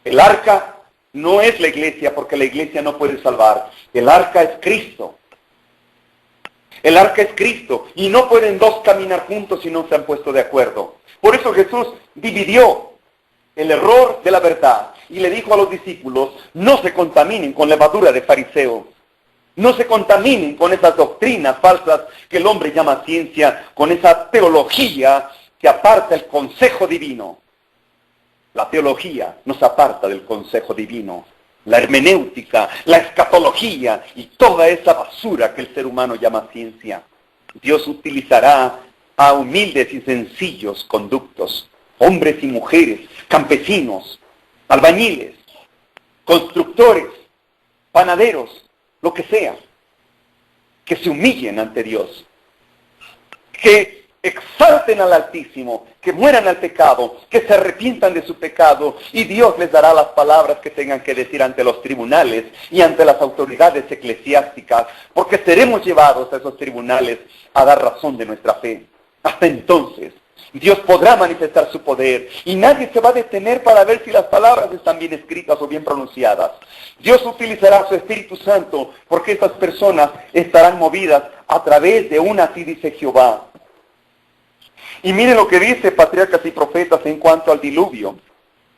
El arca no es la iglesia porque la iglesia no puede salvar. El arca es Cristo. El arca es Cristo y no pueden dos caminar juntos si no se han puesto de acuerdo. Por eso Jesús dividió el error de la verdad y le dijo a los discípulos, no se contaminen con levadura de fariseo. No se contaminen con esas doctrinas falsas que el hombre llama ciencia, con esa teología que aparta el consejo divino. La teología nos aparta del consejo divino. La hermenéutica, la escatología y toda esa basura que el ser humano llama ciencia. Dios utilizará a humildes y sencillos conductos, hombres y mujeres, campesinos, albañiles, constructores, panaderos, lo que sea, que se humillen ante Dios, que exalten al Altísimo, que mueran al pecado, que se arrepientan de su pecado, y Dios les dará las palabras que tengan que decir ante los tribunales y ante las autoridades eclesiásticas, porque seremos llevados a esos tribunales a dar razón de nuestra fe. Hasta entonces, Dios podrá manifestar su poder y nadie se va a detener para ver si las palabras están bien escritas o bien pronunciadas. Dios utilizará su Espíritu Santo porque estas personas estarán movidas a través de una, así dice Jehová. Y miren lo que dice Patriarcas y Profetas en cuanto al diluvio.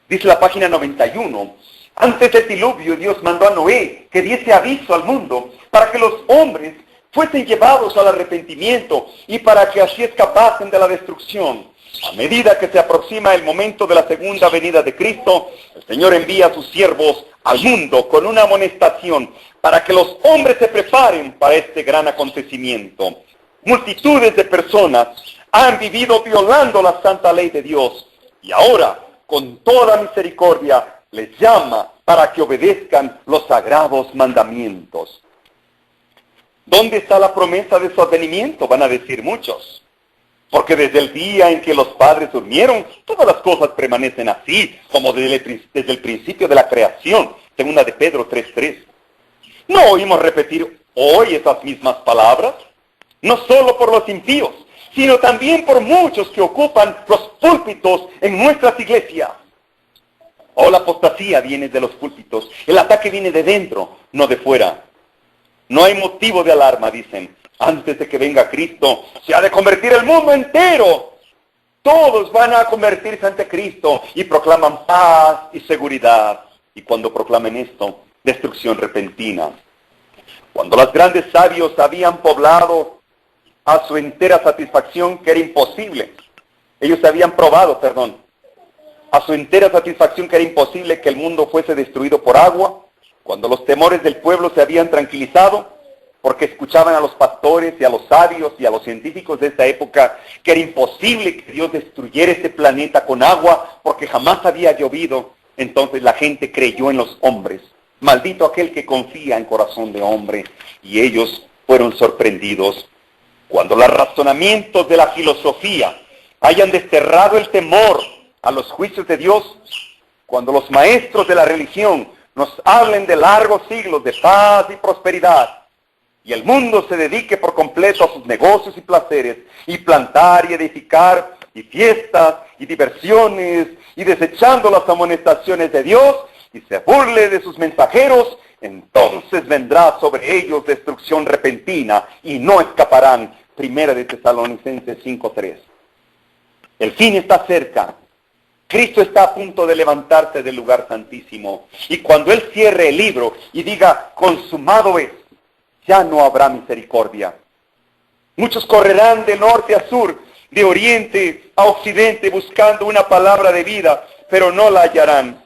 Dice la página 91. Antes del diluvio Dios mandó a Noé que diese aviso al mundo para que los hombres fuesen llevados al arrepentimiento y para que así escapasen de la destrucción. A medida que se aproxima el momento de la segunda venida de Cristo, el Señor envía a sus siervos al mundo con una amonestación para que los hombres se preparen para este gran acontecimiento. Multitudes de personas han vivido violando la santa ley de Dios y ahora, con toda misericordia, les llama para que obedezcan los sagrados mandamientos. ¿Dónde está la promesa de su advenimiento? Van a decir muchos. Porque desde el día en que los padres durmieron, todas las cosas permanecen así, como desde el principio de la creación, segunda de Pedro 3:3. ¿No oímos repetir hoy esas mismas palabras? No solo por los impíos, sino también por muchos que ocupan los púlpitos en nuestras iglesias. Oh, la apostasía viene de los púlpitos, el ataque viene de dentro, no de fuera. No hay motivo de alarma, dicen. Antes de que venga Cristo, se ha de convertir el mundo entero. Todos van a convertirse ante Cristo y proclaman paz y seguridad. Y cuando proclamen esto, destrucción repentina. Cuando los grandes sabios habían poblado a su entera satisfacción, que era imposible. Ellos habían probado, a su entera satisfacción que era imposible que el mundo fuese destruido por agua. Cuando los temores del pueblo se habían tranquilizado, porque escuchaban a los pastores y a los sabios y a los científicos de esta época que era imposible que Dios destruyera este planeta con agua porque jamás había llovido, entonces la gente creyó en los hombres. Maldito aquel que confía en corazón de hombre. Y ellos fueron sorprendidos. Cuando los razonamientos de la filosofía hayan desterrado el temor a los juicios de Dios, cuando los maestros de la religión nos hablen de largos siglos de paz y prosperidad, y el mundo se dedique por completo a sus negocios y placeres, y plantar y edificar, y fiestas y diversiones, y desechando las amonestaciones de Dios, y se burle de sus mensajeros, entonces vendrá sobre ellos destrucción repentina, y no escaparán. Primera de Tesalonicenses 5:3. El fin está cerca. Cristo está a punto de levantarse del lugar santísimo. Y cuando Él cierre el libro y diga, consumado es, ya no habrá misericordia. Muchos correrán de norte a sur, de oriente a occidente, buscando una palabra de vida, pero no la hallarán.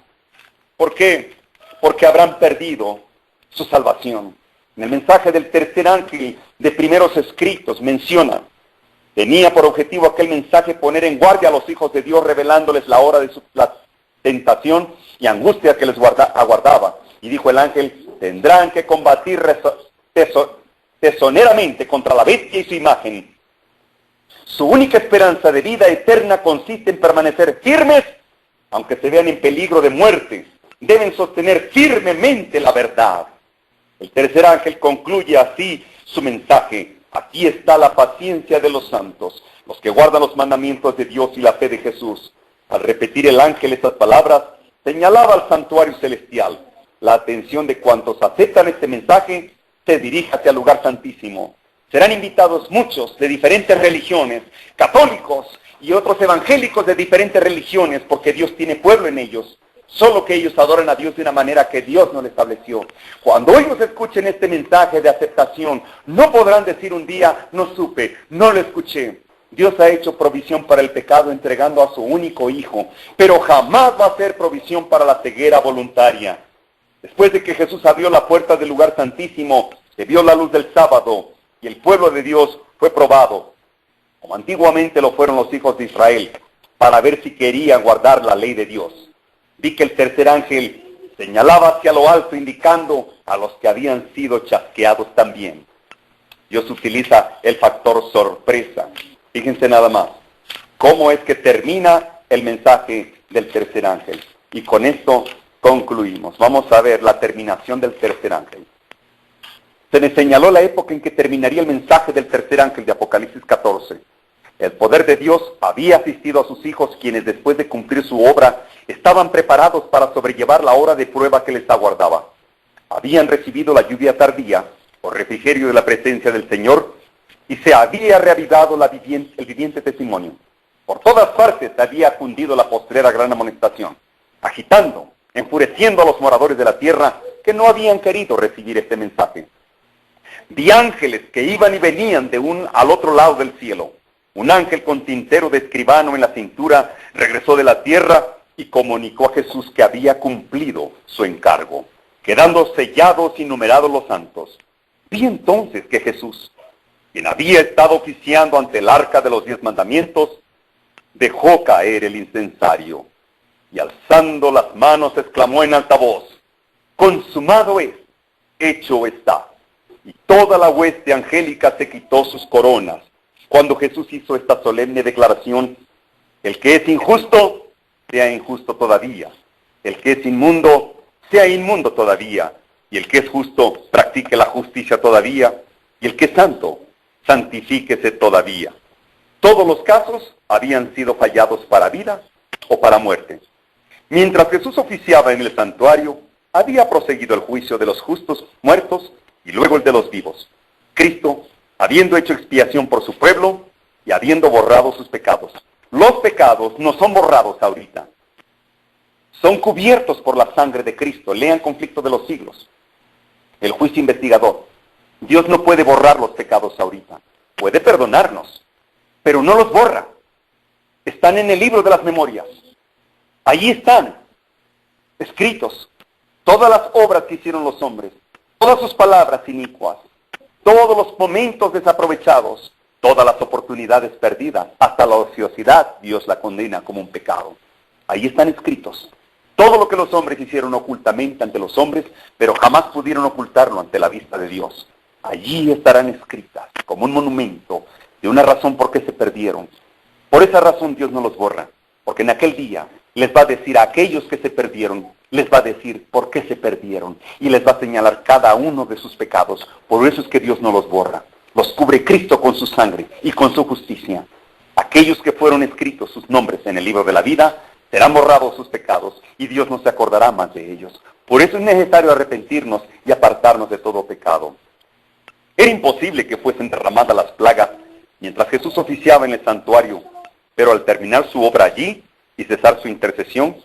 ¿Por qué? Porque habrán perdido su salvación. En el mensaje del tercer ángel de Primeros Escritos menciona, tenía por objetivo aquel mensaje poner en guardia a los hijos de Dios, revelándoles la hora de la tentación y angustia que les aguardaba. Y dijo el ángel, tendrán que combatir tesoneramente contra la bestia y su imagen. Su única esperanza de vida eterna consiste en permanecer firmes, aunque se vean en peligro de muerte. Deben sostener firmemente la verdad. El tercer ángel concluye así su mensaje. Aquí está la paciencia de los santos, los que guardan los mandamientos de Dios y la fe de Jesús. Al repetir el ángel estas palabras, señalaba al santuario celestial. La atención de cuantos aceptan este mensaje se dirige hacia el lugar santísimo. Serán invitados muchos de diferentes religiones, católicos y otros evangélicos de diferentes religiones, porque Dios tiene pueblo en ellos. Solo que ellos adoran a Dios de una manera que Dios no le estableció. Cuando ellos escuchen este mensaje de aceptación, no podrán decir un día, no supe, no lo escuché. Dios ha hecho provisión para el pecado entregando a su único Hijo, pero jamás va a hacer provisión para la ceguera voluntaria. Después de que Jesús abrió la puerta del lugar santísimo, se vio la luz del sábado, y el pueblo de Dios fue probado, como antiguamente lo fueron los hijos de Israel, para ver si querían guardar la ley de Dios. Vi que el tercer ángel señalaba hacia lo alto, indicando a los que habían sido chasqueados también. Dios utiliza el factor sorpresa. Fíjense nada más, cómo es que termina el mensaje del tercer ángel. Y con esto concluimos. Vamos a ver la terminación del tercer ángel. Se me señaló la época en que terminaría el mensaje del tercer ángel de Apocalipsis 14. El poder de Dios había asistido a sus hijos, quienes después de cumplir su obra, estaban preparados para sobrellevar la hora de prueba que les aguardaba. Habían recibido la lluvia tardía, o refrigerio de la presencia del Señor, y se había reavivado el viviente testimonio. Por todas partes había cundido la postrera gran amonestación, agitando, enfureciendo a los moradores de la tierra que no habían querido recibir este mensaje. Vi ángeles que iban y venían de un al otro lado del cielo. Un ángel con tintero de escribano en la cintura regresó de la tierra y comunicó a Jesús que había cumplido su encargo, quedando sellados y numerados los santos. Vi entonces que Jesús, quien había estado oficiando ante el arca de los 10 mandamientos, dejó caer el incensario y alzando las manos exclamó en alta voz, consumado es, hecho está. Y toda la hueste angélica se quitó sus coronas. Cuando Jesús hizo esta solemne declaración, el que es injusto, sea injusto todavía. El que es inmundo, sea inmundo todavía. Y el que es justo, practique la justicia todavía. Y el que es santo, santifíquese todavía. Todos los casos habían sido fallados para vida o para muerte. Mientras Jesús oficiaba en el santuario, había proseguido el juicio de los justos muertos y luego el de los vivos. Cristo, habiendo hecho expiación por su pueblo y habiendo borrado sus pecados. Los pecados no son borrados ahorita. Son cubiertos por la sangre de Cristo. Lean Conflicto de los Siglos. El juicio investigador. Dios no puede borrar los pecados ahorita. Puede perdonarnos, pero no los borra. Están en el libro de las memorias. Allí están, escritos, todas las obras que hicieron los hombres, todas sus palabras inicuas, todos los momentos desaprovechados, todas las oportunidades perdidas, hasta la ociosidad, Dios la condena como un pecado. Ahí están escritos. Todo lo que los hombres hicieron ocultamente ante los hombres, pero jamás pudieron ocultarlo ante la vista de Dios. Allí estarán escritas, como un monumento, de una razón por qué se perdieron. Por esa razón Dios no los borra, porque en aquel día les va a decir a aquellos que se perdieron, les va a decir por qué se perdieron y les va a señalar cada uno de sus pecados. Por eso es que Dios no los borra. Los cubre Cristo con su sangre y con su justicia. Aquellos que fueron escritos sus nombres en el libro de la vida, serán borrados sus pecados y Dios no se acordará más de ellos. Por eso es necesario arrepentirnos y apartarnos de todo pecado. Era imposible que fuesen derramadas las plagas mientras Jesús oficiaba en el santuario, pero al terminar su obra allí y cesar su intercesión,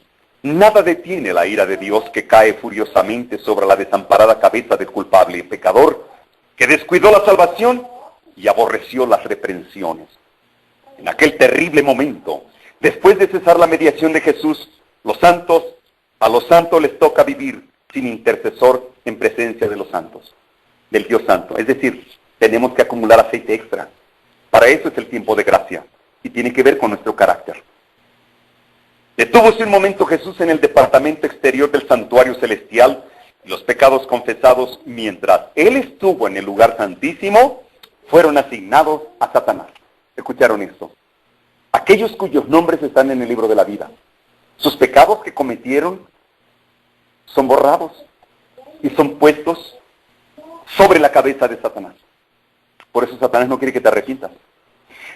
nada detiene la ira de Dios que cae furiosamente sobre la desamparada cabeza del culpable y pecador que descuidó la salvación y aborreció las reprensiones. En aquel terrible momento, después de cesar la mediación de Jesús, a los santos les toca vivir sin intercesor en presencia de los santos, del Dios Santo. Es decir, tenemos que acumular aceite extra. Para eso es el tiempo de gracia y tiene que ver con nuestro carácter. Detúvose un momento Jesús en el departamento exterior del santuario celestial y los pecados confesados mientras Él estuvo en el lugar santísimo fueron asignados a Satanás. ¿Escucharon esto? Aquellos cuyos nombres están en el libro de la vida. Sus pecados que cometieron son borrados y son puestos sobre la cabeza de Satanás. Por eso Satanás no quiere que te arrepientas.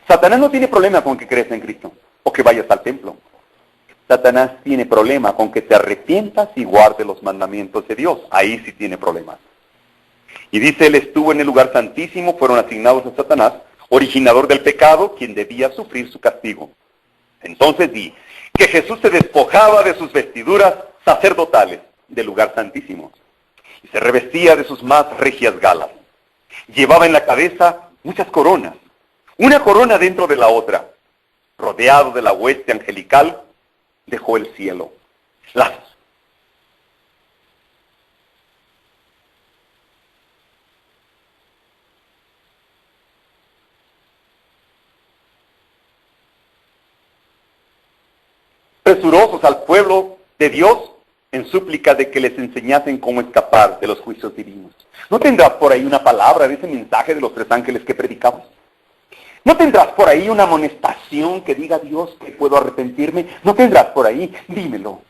Satanás no tiene problema con que creas en Cristo o que vayas al templo. Satanás tiene problema con que te arrepientas y guardes los mandamientos de Dios. Ahí sí tiene problemas. Y dice, Él estuvo en el lugar santísimo, fueron asignados a Satanás, originador del pecado, quien debía sufrir su castigo. Entonces di que Jesús se despojaba de sus vestiduras sacerdotales del lugar santísimo y se revestía de sus más regias galas. Llevaba en la cabeza muchas coronas, una corona dentro de la otra. Rodeado de la hueste angelical, dejó el cielo. Presurosos al pueblo de Dios en súplica de que les enseñasen cómo escapar de los juicios divinos. ¿No tendrás por ahí una palabra de ese mensaje de los 3 ángeles que predicamos? ¿No tendrás por ahí una amonestación que diga Dios que puedo arrepentirme? ¿No tendrás por ahí? Dímelo.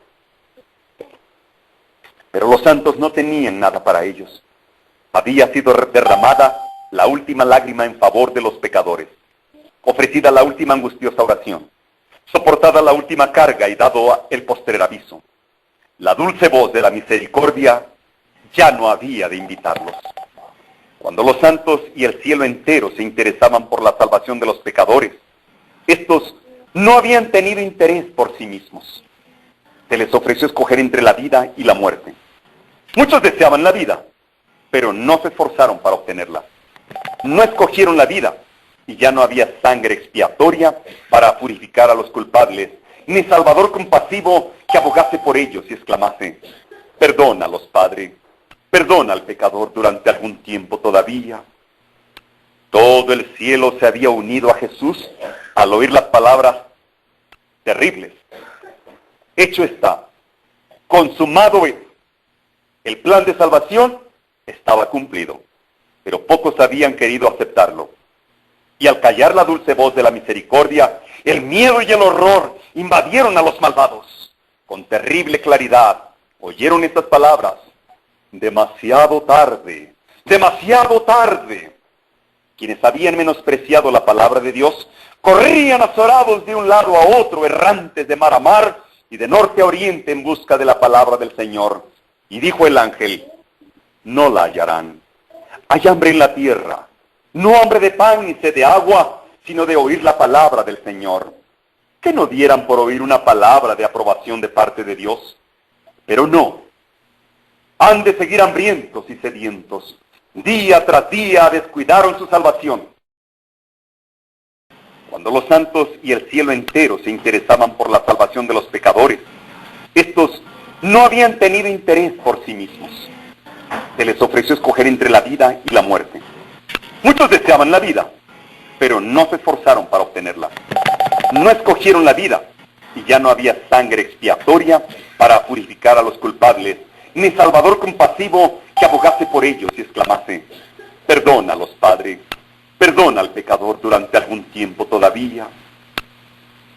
Pero los santos no tenían nada para ellos. Había sido derramada la última lágrima en favor de los pecadores, ofrecida la última angustiosa oración, soportada la última carga y dado el postrer aviso. La dulce voz de la misericordia ya no había de invitarlos. Cuando los santos y el cielo entero se interesaban por la salvación de los pecadores, estos no habían tenido interés por sí mismos. Se les ofreció escoger entre la vida y la muerte. Muchos deseaban la vida, pero no se esforzaron para obtenerla. No escogieron la vida, y ya no había sangre expiatoria para purificar a los culpables, ni salvador compasivo que abogase por ellos y exclamase, perdónalos, Padre, perdona al pecador durante algún tiempo todavía. Todo el cielo se había unido a Jesús al oír las palabras terribles. Hecho está, consumado es. El plan de salvación estaba cumplido, pero pocos habían querido aceptarlo. Y al callar la dulce voz de la misericordia, el miedo y el horror invadieron a los malvados. Con terrible claridad oyeron estas palabras: demasiado tarde, demasiado tarde. Quienes habían menospreciado la palabra de Dios corrían azorados de un lado a otro, errantes de mar a mar y de norte a oriente en busca de la palabra del Señor. Y dijo el ángel: no la hallarán. Hay hambre en la tierra, no hambre de pan ni sed de agua, sino de oír la palabra del Señor. Que no dieran por oír una palabra de aprobación de parte de Dios. Pero no. Han de seguir hambrientos y sedientos. Día tras día descuidaron su salvación. Cuando los santos y el cielo entero se interesaban por la salvación de los pecadores, estos no habían tenido interés por sí mismos. Se les ofreció escoger entre la vida y la muerte. Muchos deseaban la vida, pero no se esforzaron para obtenerla. No escogieron la vida, y ya no había sangre expiatoria para purificar a los culpables, ni salvador compasivo que abogase por ellos y exclamase, perdónalos, Padre, perdona al pecador durante algún tiempo todavía.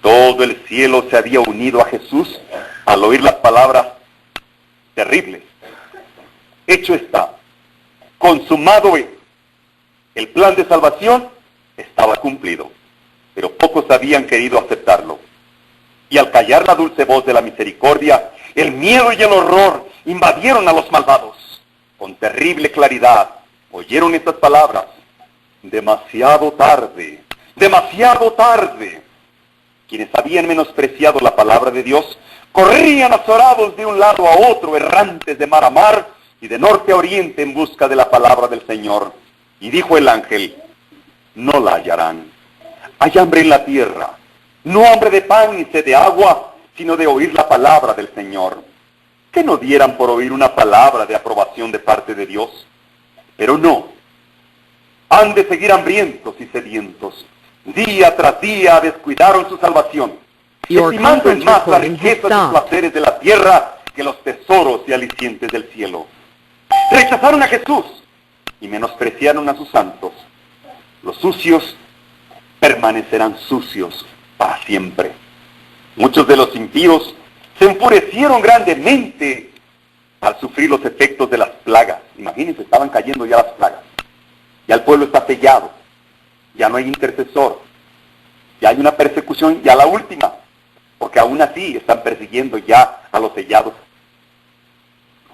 Todo el cielo se había unido a Jesús al oír las palabras terribles. Hecho está, consumado es. El plan de salvación estaba cumplido, pero pocos habían querido aceptarlo. Y al callar la dulce voz de la misericordia, el miedo y el horror invadieron a los malvados. Con terrible claridad oyeron estas palabras: demasiado tarde, demasiado tarde. Quienes habían menospreciado la palabra de Dios corrían azorados de un lado a otro, errantes de mar a mar y de norte a oriente en busca de la palabra del Señor. Y dijo el ángel: no la hallarán. Hay hambre en la tierra, no hambre de pan ni sed de agua, sino de oír la palabra del Señor. Que no dieran por oír una palabra de aprobación de parte de Dios. Pero no, han de seguir hambrientos y sedientos. Día tras día descuidaron su salvación, estimando en más la riqueza de los placeres de la tierra que los tesoros y alicientes del cielo. Rechazaron a Jesús y menospreciaron a sus santos. Los sucios permanecerán sucios para siempre. Muchos de los impíos se enfurecieron grandemente al sufrir los efectos de las plagas. Imagínense, estaban cayendo ya las plagas. Ya el pueblo está sellado. Ya no hay intercesor. Ya hay una persecución, ya la última. Porque aún así están persiguiendo ya a los sellados.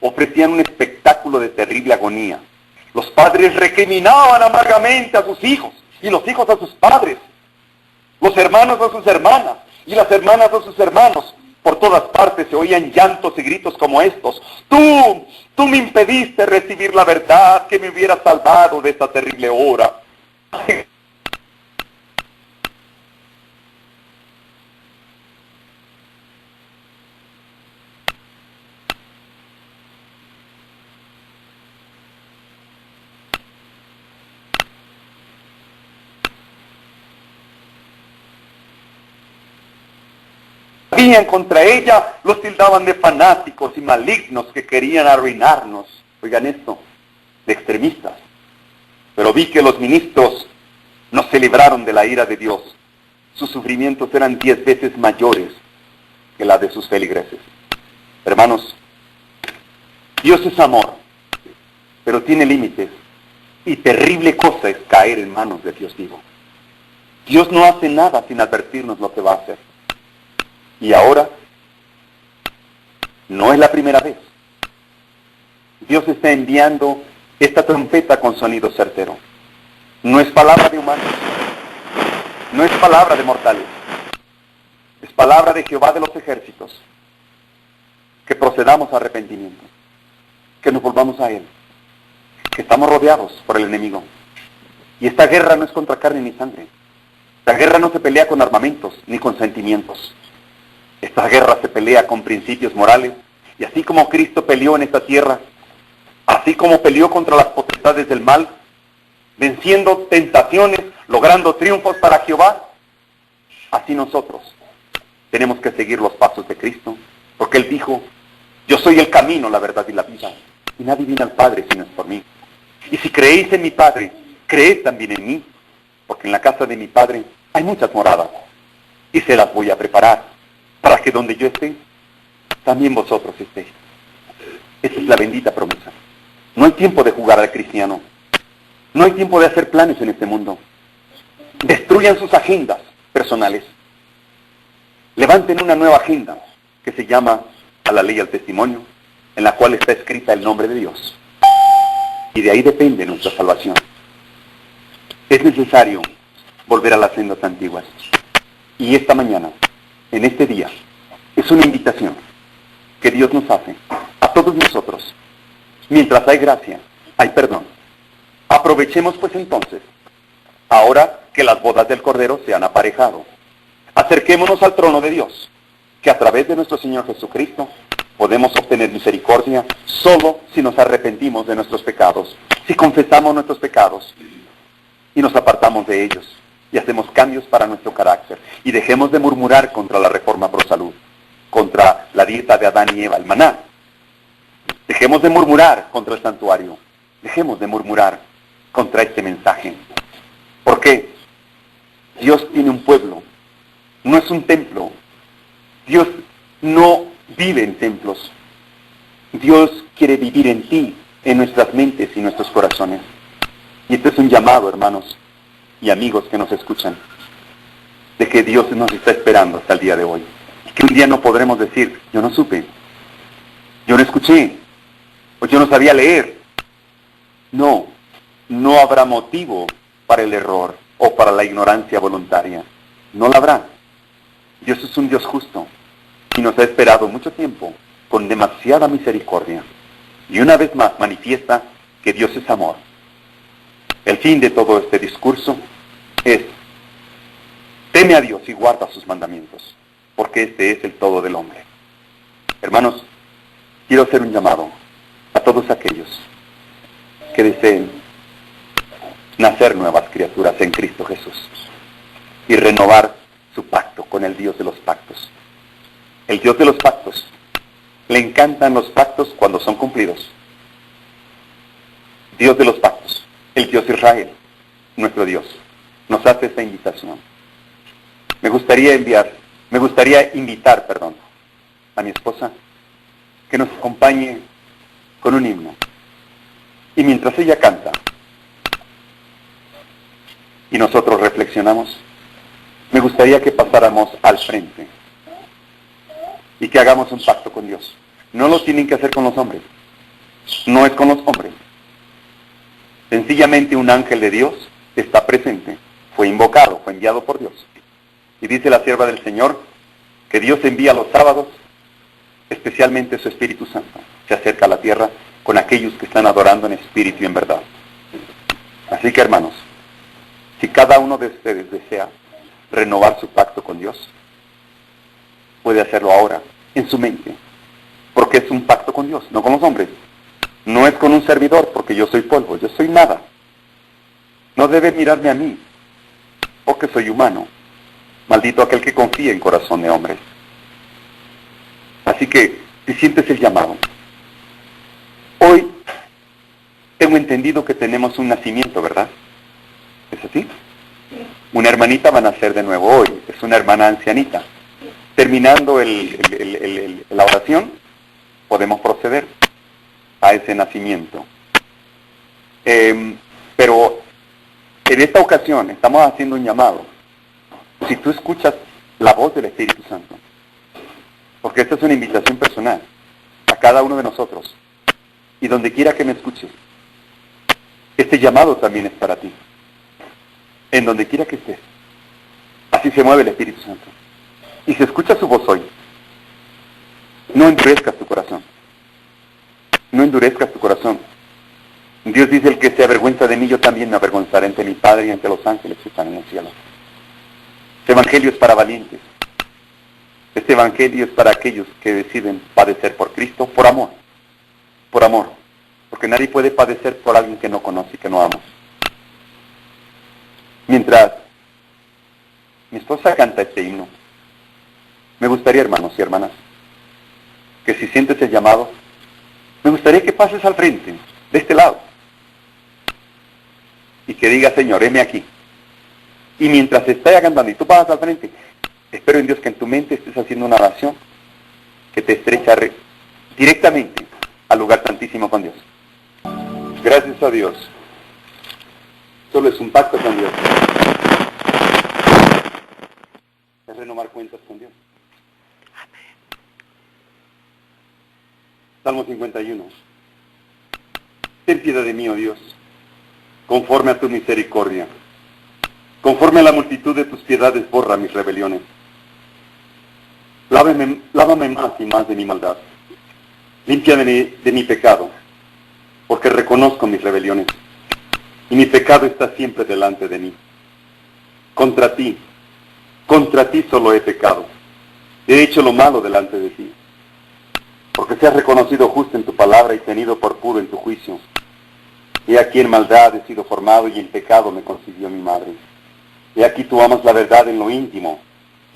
Ofrecían un espectáculo de terrible agonía. Los padres recriminaban amargamente a sus hijos, y los hijos a sus padres. Los hermanos a sus hermanas, y las hermanas a sus hermanos. Por todas partes se oían llantos y gritos como estos: tú me impediste recibir la verdad que me hubiera salvado de esta terrible hora. Contra ella, los tildaban de fanáticos y malignos que querían arruinarnos. Oigan esto, de extremistas. Pero vi que los ministros no se libraron de la ira de Dios. Sus sufrimientos eran 10 veces mayores que la de sus feligreses. Hermanos, Dios es amor, pero tiene límites. Y terrible cosa es caer en manos de Dios vivo. Dios no hace nada sin advertirnos lo que va a hacer. Y ahora, no es la primera vez. Dios está enviando esta trompeta con sonido certero. No es palabra de humanos, no es palabra de mortales, es palabra de Jehová de los ejércitos. Que procedamos a arrepentimiento, que nos volvamos a Él, que estamos rodeados por el enemigo. Y esta guerra no es contra carne ni sangre. Esta guerra no se pelea con armamentos ni con sentimientos. Esta guerra se pelea con principios morales, y así como Cristo peleó en esta tierra, así como peleó contra las potestades del mal, venciendo tentaciones, logrando triunfos para Jehová, así nosotros tenemos que seguir los pasos de Cristo, porque Él dijo: yo soy el camino, la verdad y la vida, y nadie viene al Padre si no es por mí. Y si creéis en mi Padre, creed también en mí, porque en la casa de mi Padre hay muchas moradas, y se las voy a preparar, para que donde yo esté, también vosotros estéis. Esa es la bendita promesa. No hay tiempo de jugar al cristiano. No hay tiempo de hacer planes en este mundo. Destruyan sus agendas personales. Levanten una nueva agenda que se llama a la ley y al testimonio, en la cual está escrita el nombre de Dios. Y de ahí depende nuestra salvación. Es necesario volver a las sendas antiguas. Y esta mañana, en este día, es una invitación que Dios nos hace a todos nosotros. Mientras hay gracia, hay perdón. Aprovechemos pues entonces, ahora que las bodas del Cordero se han aparejado. Acerquémonos al trono de Dios, que a través de nuestro Señor Jesucristo podemos obtener misericordia solo si nos arrepentimos de nuestros pecados, si confesamos nuestros pecados y nos apartamos de ellos. Y hacemos cambios para nuestro carácter. Y dejemos de murmurar contra la reforma pro salud, contra la dieta de Adán y Eva, el maná. Dejemos de murmurar contra el santuario. Dejemos de murmurar contra este mensaje. Porque Dios tiene un pueblo no es un templo. Dios no vive en templos. Dios quiere vivir en ti, en nuestras mentes y nuestros corazones. Y este es un llamado, hermanos y amigos que nos escuchan, de que Dios nos está esperando hasta el día de hoy. Y que un día no podremos decir, yo no supe, yo no escuché, o yo no sabía leer. No, no habrá motivo para el error o para la ignorancia voluntaria. No la habrá. Dios es un Dios justo y nos ha esperado mucho tiempo con demasiada misericordia. Y una vez más manifiesta que Dios es amor. El fin de todo este discurso es: teme a Dios y guarda sus mandamientos, porque este es el todo del hombre. Hermanos, quiero hacer un llamado a todos aquellos que deseen nacer nuevas criaturas en Cristo Jesús y renovar su pacto con el Dios de los pactos. El Dios de los pactos, le encantan los pactos cuando son cumplidos. Dios de los pactos, el Dios de Israel, nuestro Dios, nos hace esta invitación. Me gustaría invitar a mi esposa que nos acompañe con un himno. Y mientras ella canta y nosotros reflexionamos, me gustaría que pasáramos al frente y que hagamos un pacto con Dios. No lo tienen que hacer con los hombres. No es con los hombres. Sencillamente un ángel de Dios está presente. Fue invocado, fue enviado por Dios. Y dice la sierva del Señor que Dios envía los sábados, especialmente su Espíritu Santo. Se acerca a la tierra con aquellos que están adorando en espíritu y en verdad. Así que, hermanos, si cada uno de ustedes desea renovar su pacto con Dios, puede hacerlo ahora, en su mente, porque es un pacto con Dios, no con los hombres. No es con un servidor, porque yo soy polvo, yo soy nada. No debe mirarme a mí, porque soy humano. Maldito aquel que confía en corazón de hombres. Así que, si sientes el llamado, hoy tengo entendido que tenemos un nacimiento, ¿verdad? ¿Es así? Una hermanita va a nacer de nuevo hoy, es una hermana ancianita. Terminando la oración, podemos proceder a ese nacimiento. Pero en esta ocasión estamos haciendo un llamado. Si tú escuchas la voz del Espíritu Santo, porque esta es una invitación personal a cada uno de nosotros, y donde quiera que me escuches, este llamado también es para ti, en donde quiera que estés. Así se mueve el Espíritu Santo. Y si escuchas su voz hoy, no endurezcas tu corazón. No endurezcas tu corazón. Dios dice: el que se avergüenza de mí, yo también me avergonzaré ante mi Padre y ante los ángeles que están en el cielo. Este evangelio es para valientes. Este evangelio es para aquellos que deciden padecer por Cristo, por amor. Por amor. Porque nadie puede padecer por alguien que no conoce y que no ama. Mientras mi esposa canta este himno, me gustaría, hermanos y hermanas, que si sientes el llamado, me gustaría que pases al frente, de este lado, y que digas: Señor, heme aquí. Y mientras se está cantando y tú pasas al frente, espero en Dios que en tu mente estés haciendo una oración que te estrecha directamente al lugar santísimo con Dios. Gracias a Dios. Solo es un pacto con Dios. Es renovar cuentas con Dios. Salmo 51. Ten piedad de mí, oh Dios, conforme a tu misericordia. Conforme a la multitud de tus piedades, borra mis rebeliones. Lávame más y más de mi maldad. Límpiame de mi pecado, porque reconozco mis rebeliones, y mi pecado está siempre delante de mí. Contra ti solo he pecado. He hecho lo malo delante de ti. Porque seas reconocido justo en tu palabra y tenido por puro en tu juicio. He aquí en maldad he sido formado y en pecado me concibió mi madre. He aquí tú amas la verdad en lo íntimo,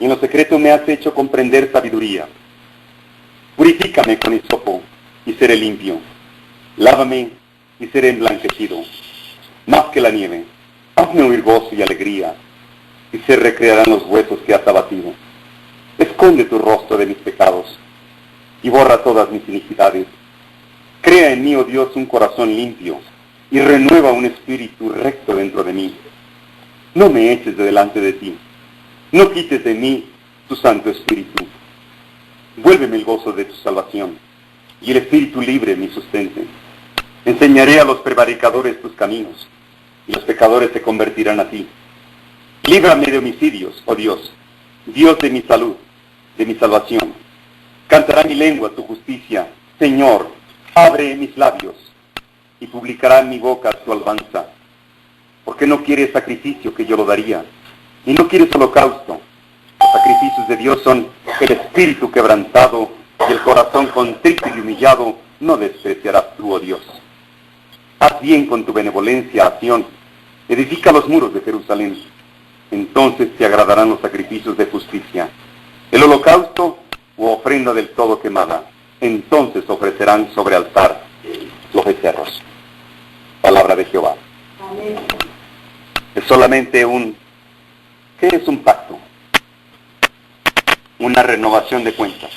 y en lo secreto me has hecho comprender sabiduría. Purifícame con hisopo y seré limpio. Lávame y seré emblanquecido, más que la nieve. Hazme oír gozo y alegría, y se recrearán los huesos que has abatido. Esconde tu rostro de mis pecados y borra todas mis iniquidades. Crea en mí, oh Dios, un corazón limpio y renueva un espíritu recto dentro de mí. No me eches de delante de ti. No quites de mí tu Santo Espíritu. Vuélveme el gozo de tu salvación y el espíritu libre mi sustente. Enseñaré a los prevaricadores tus caminos y los pecadores se convertirán a ti. Líbrame de homicidios, oh Dios, Dios de mi salud, de mi salvación. Cantará mi lengua tu justicia. Señor, abre mis labios y publicará en mi boca tu alabanza. Porque no quieres sacrificio que yo lo daría, y no quieres holocausto. Los sacrificios de Dios son el espíritu quebrantado y el corazón contrito y humillado no despreciarás tú, oh Dios. Haz bien con tu benevolencia a Sión, edifica los muros de Jerusalén. Entonces te agradarán los sacrificios de justicia, el holocausto u ofrenda del todo quemada. Entonces ofrecerán sobre altar los becerros. Palabra de Jehová. Amén. Es solamente ¿qué es un pacto? Una renovación de cuentas,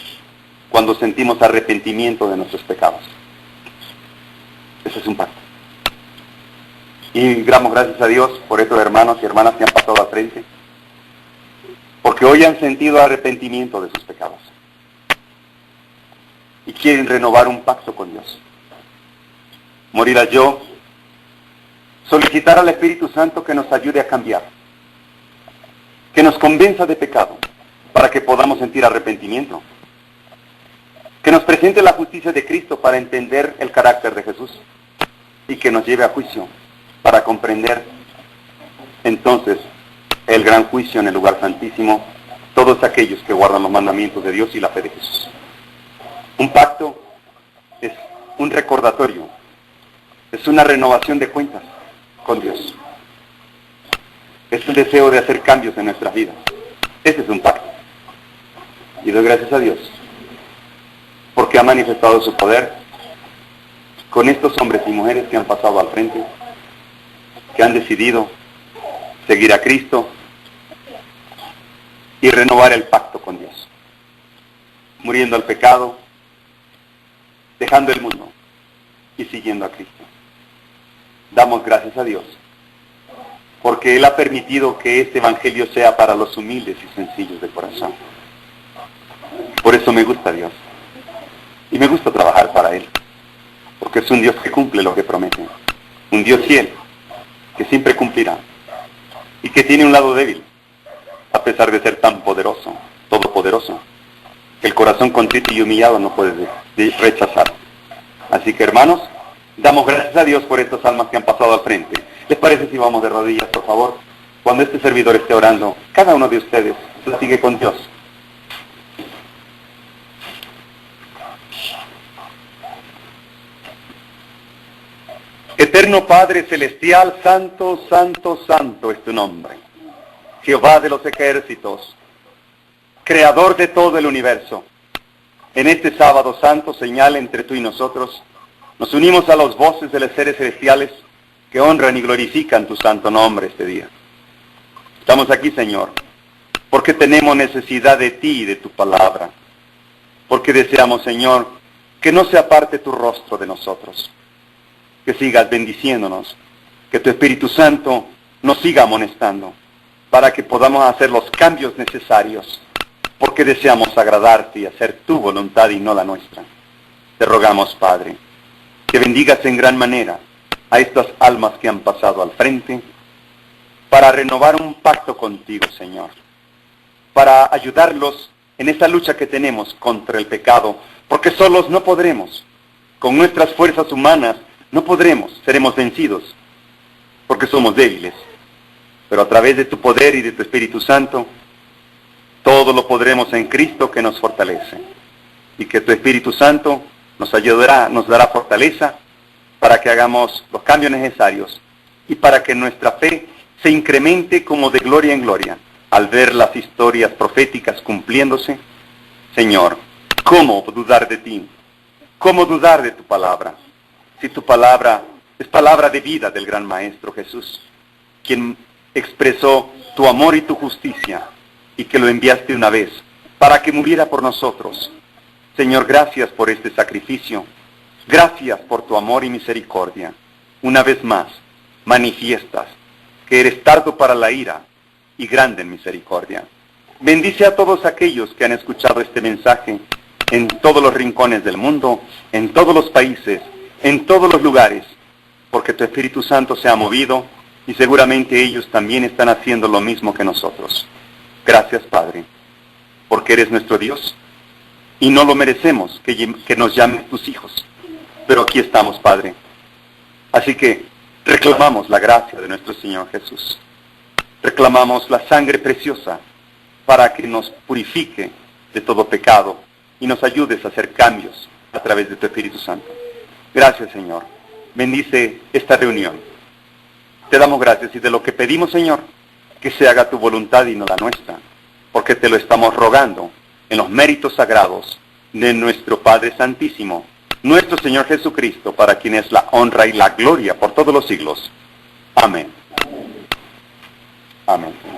cuando sentimos arrepentimiento de nuestros pecados. Ese es un pacto. Y damos gracias a Dios por estos hermanos y hermanas que han pasado al frente, porque hoy han sentido arrepentimiento de sus pecados y quieren renovar un pacto con Dios. Morir a yo, solicitar al Espíritu Santo que nos ayude a cambiar, que nos convenza de pecado, para que podamos sentir arrepentimiento, que nos presente la justicia de Cristo para entender el carácter de Jesús, y que nos lleve a juicio, para comprender entonces el gran juicio en el lugar santísimo, todos aquellos que guardan los mandamientos de Dios y la fe de Jesús. Un pacto es un recordatorio, es una renovación de cuentas con Dios. Es el deseo de hacer cambios en nuestras vidas. Este es un pacto. Y doy gracias a Dios porque ha manifestado su poder con estos hombres y mujeres que han pasado al frente, que han decidido seguir a Cristo y renovar el pacto con Dios, muriendo al pecado, dejando el mundo y siguiendo a Cristo. Damos gracias a Dios porque Él ha permitido que este evangelio sea para los humildes y sencillos de corazón. Por eso me gusta Dios y me gusta trabajar para Él, porque es un Dios que cumple lo que promete, un Dios fiel que siempre cumplirá y que tiene un lado débil, a pesar de ser tan poderoso, todopoderoso, que el corazón contrito y humillado no puede rechazar. Así que, hermanos, damos gracias a Dios por estas almas que han pasado al frente. ¿Les parece si vamos de rodillas, por favor? Cuando este servidor esté orando, cada uno de ustedes platique con Dios. Eterno Padre Celestial, santo, santo, santo es tu nombre. Jehová de los ejércitos, creador de todo el universo. En este sábado santo, señal entre tú y nosotros, nos unimos a las voces de los seres celestiales que honran y glorifican tu santo nombre este día. Estamos aquí, Señor, porque tenemos necesidad de ti y de tu palabra. Porque deseamos, Señor, que no se aparte tu rostro de nosotros. Que sigas bendiciéndonos, que tu Espíritu Santo nos siga amonestando, para que podamos hacer los cambios necesarios, porque deseamos agradarte y hacer tu voluntad y no la nuestra. Te rogamos, Padre, que bendigas en gran manera a estas almas que han pasado al frente, para renovar un pacto contigo, Señor, para ayudarlos en esta lucha que tenemos contra el pecado, porque solos no podremos, con nuestras fuerzas humanas, no podremos, seremos vencidos, porque somos débiles. Pero a través de tu poder y de tu Espíritu Santo, todo lo podremos en Cristo que nos fortalece. Y que tu Espíritu Santo nos ayudará, nos dará fortaleza para que hagamos los cambios necesarios y para que nuestra fe se incremente como de gloria en gloria al ver las historias proféticas cumpliéndose. Señor, ¿cómo dudar de ti? ¿Cómo dudar de tu palabra? Si tu palabra es palabra de vida del gran Maestro Jesús, quien expresó tu amor y tu justicia, y que lo enviaste una vez para que muriera por nosotros. Señor, gracias por este sacrificio. Gracias por tu amor y misericordia. Una vez más, manifiestas que eres tardo para la ira y grande en misericordia. Bendice a todos aquellos que han escuchado este mensaje en todos los rincones del mundo, en todos los países, en todos los lugares, porque tu Espíritu Santo se ha movido y seguramente ellos también están haciendo lo mismo que nosotros. Gracias, Padre, porque eres nuestro Dios y no lo merecemos que nos llames tus hijos. Pero aquí estamos, Padre. Así que reclamamos la gracia de nuestro Señor Jesús. Reclamamos la sangre preciosa para que nos purifique de todo pecado y nos ayudes a hacer cambios a través de tu Espíritu Santo. Gracias, Señor. Bendice esta reunión. Te damos gracias y de lo que pedimos, Señor, que se haga tu voluntad y no la nuestra, porque te lo estamos rogando en los méritos sagrados de nuestro Padre Santísimo, nuestro Señor Jesucristo, para quien es la honra y la gloria por todos los siglos. Amén. Amén.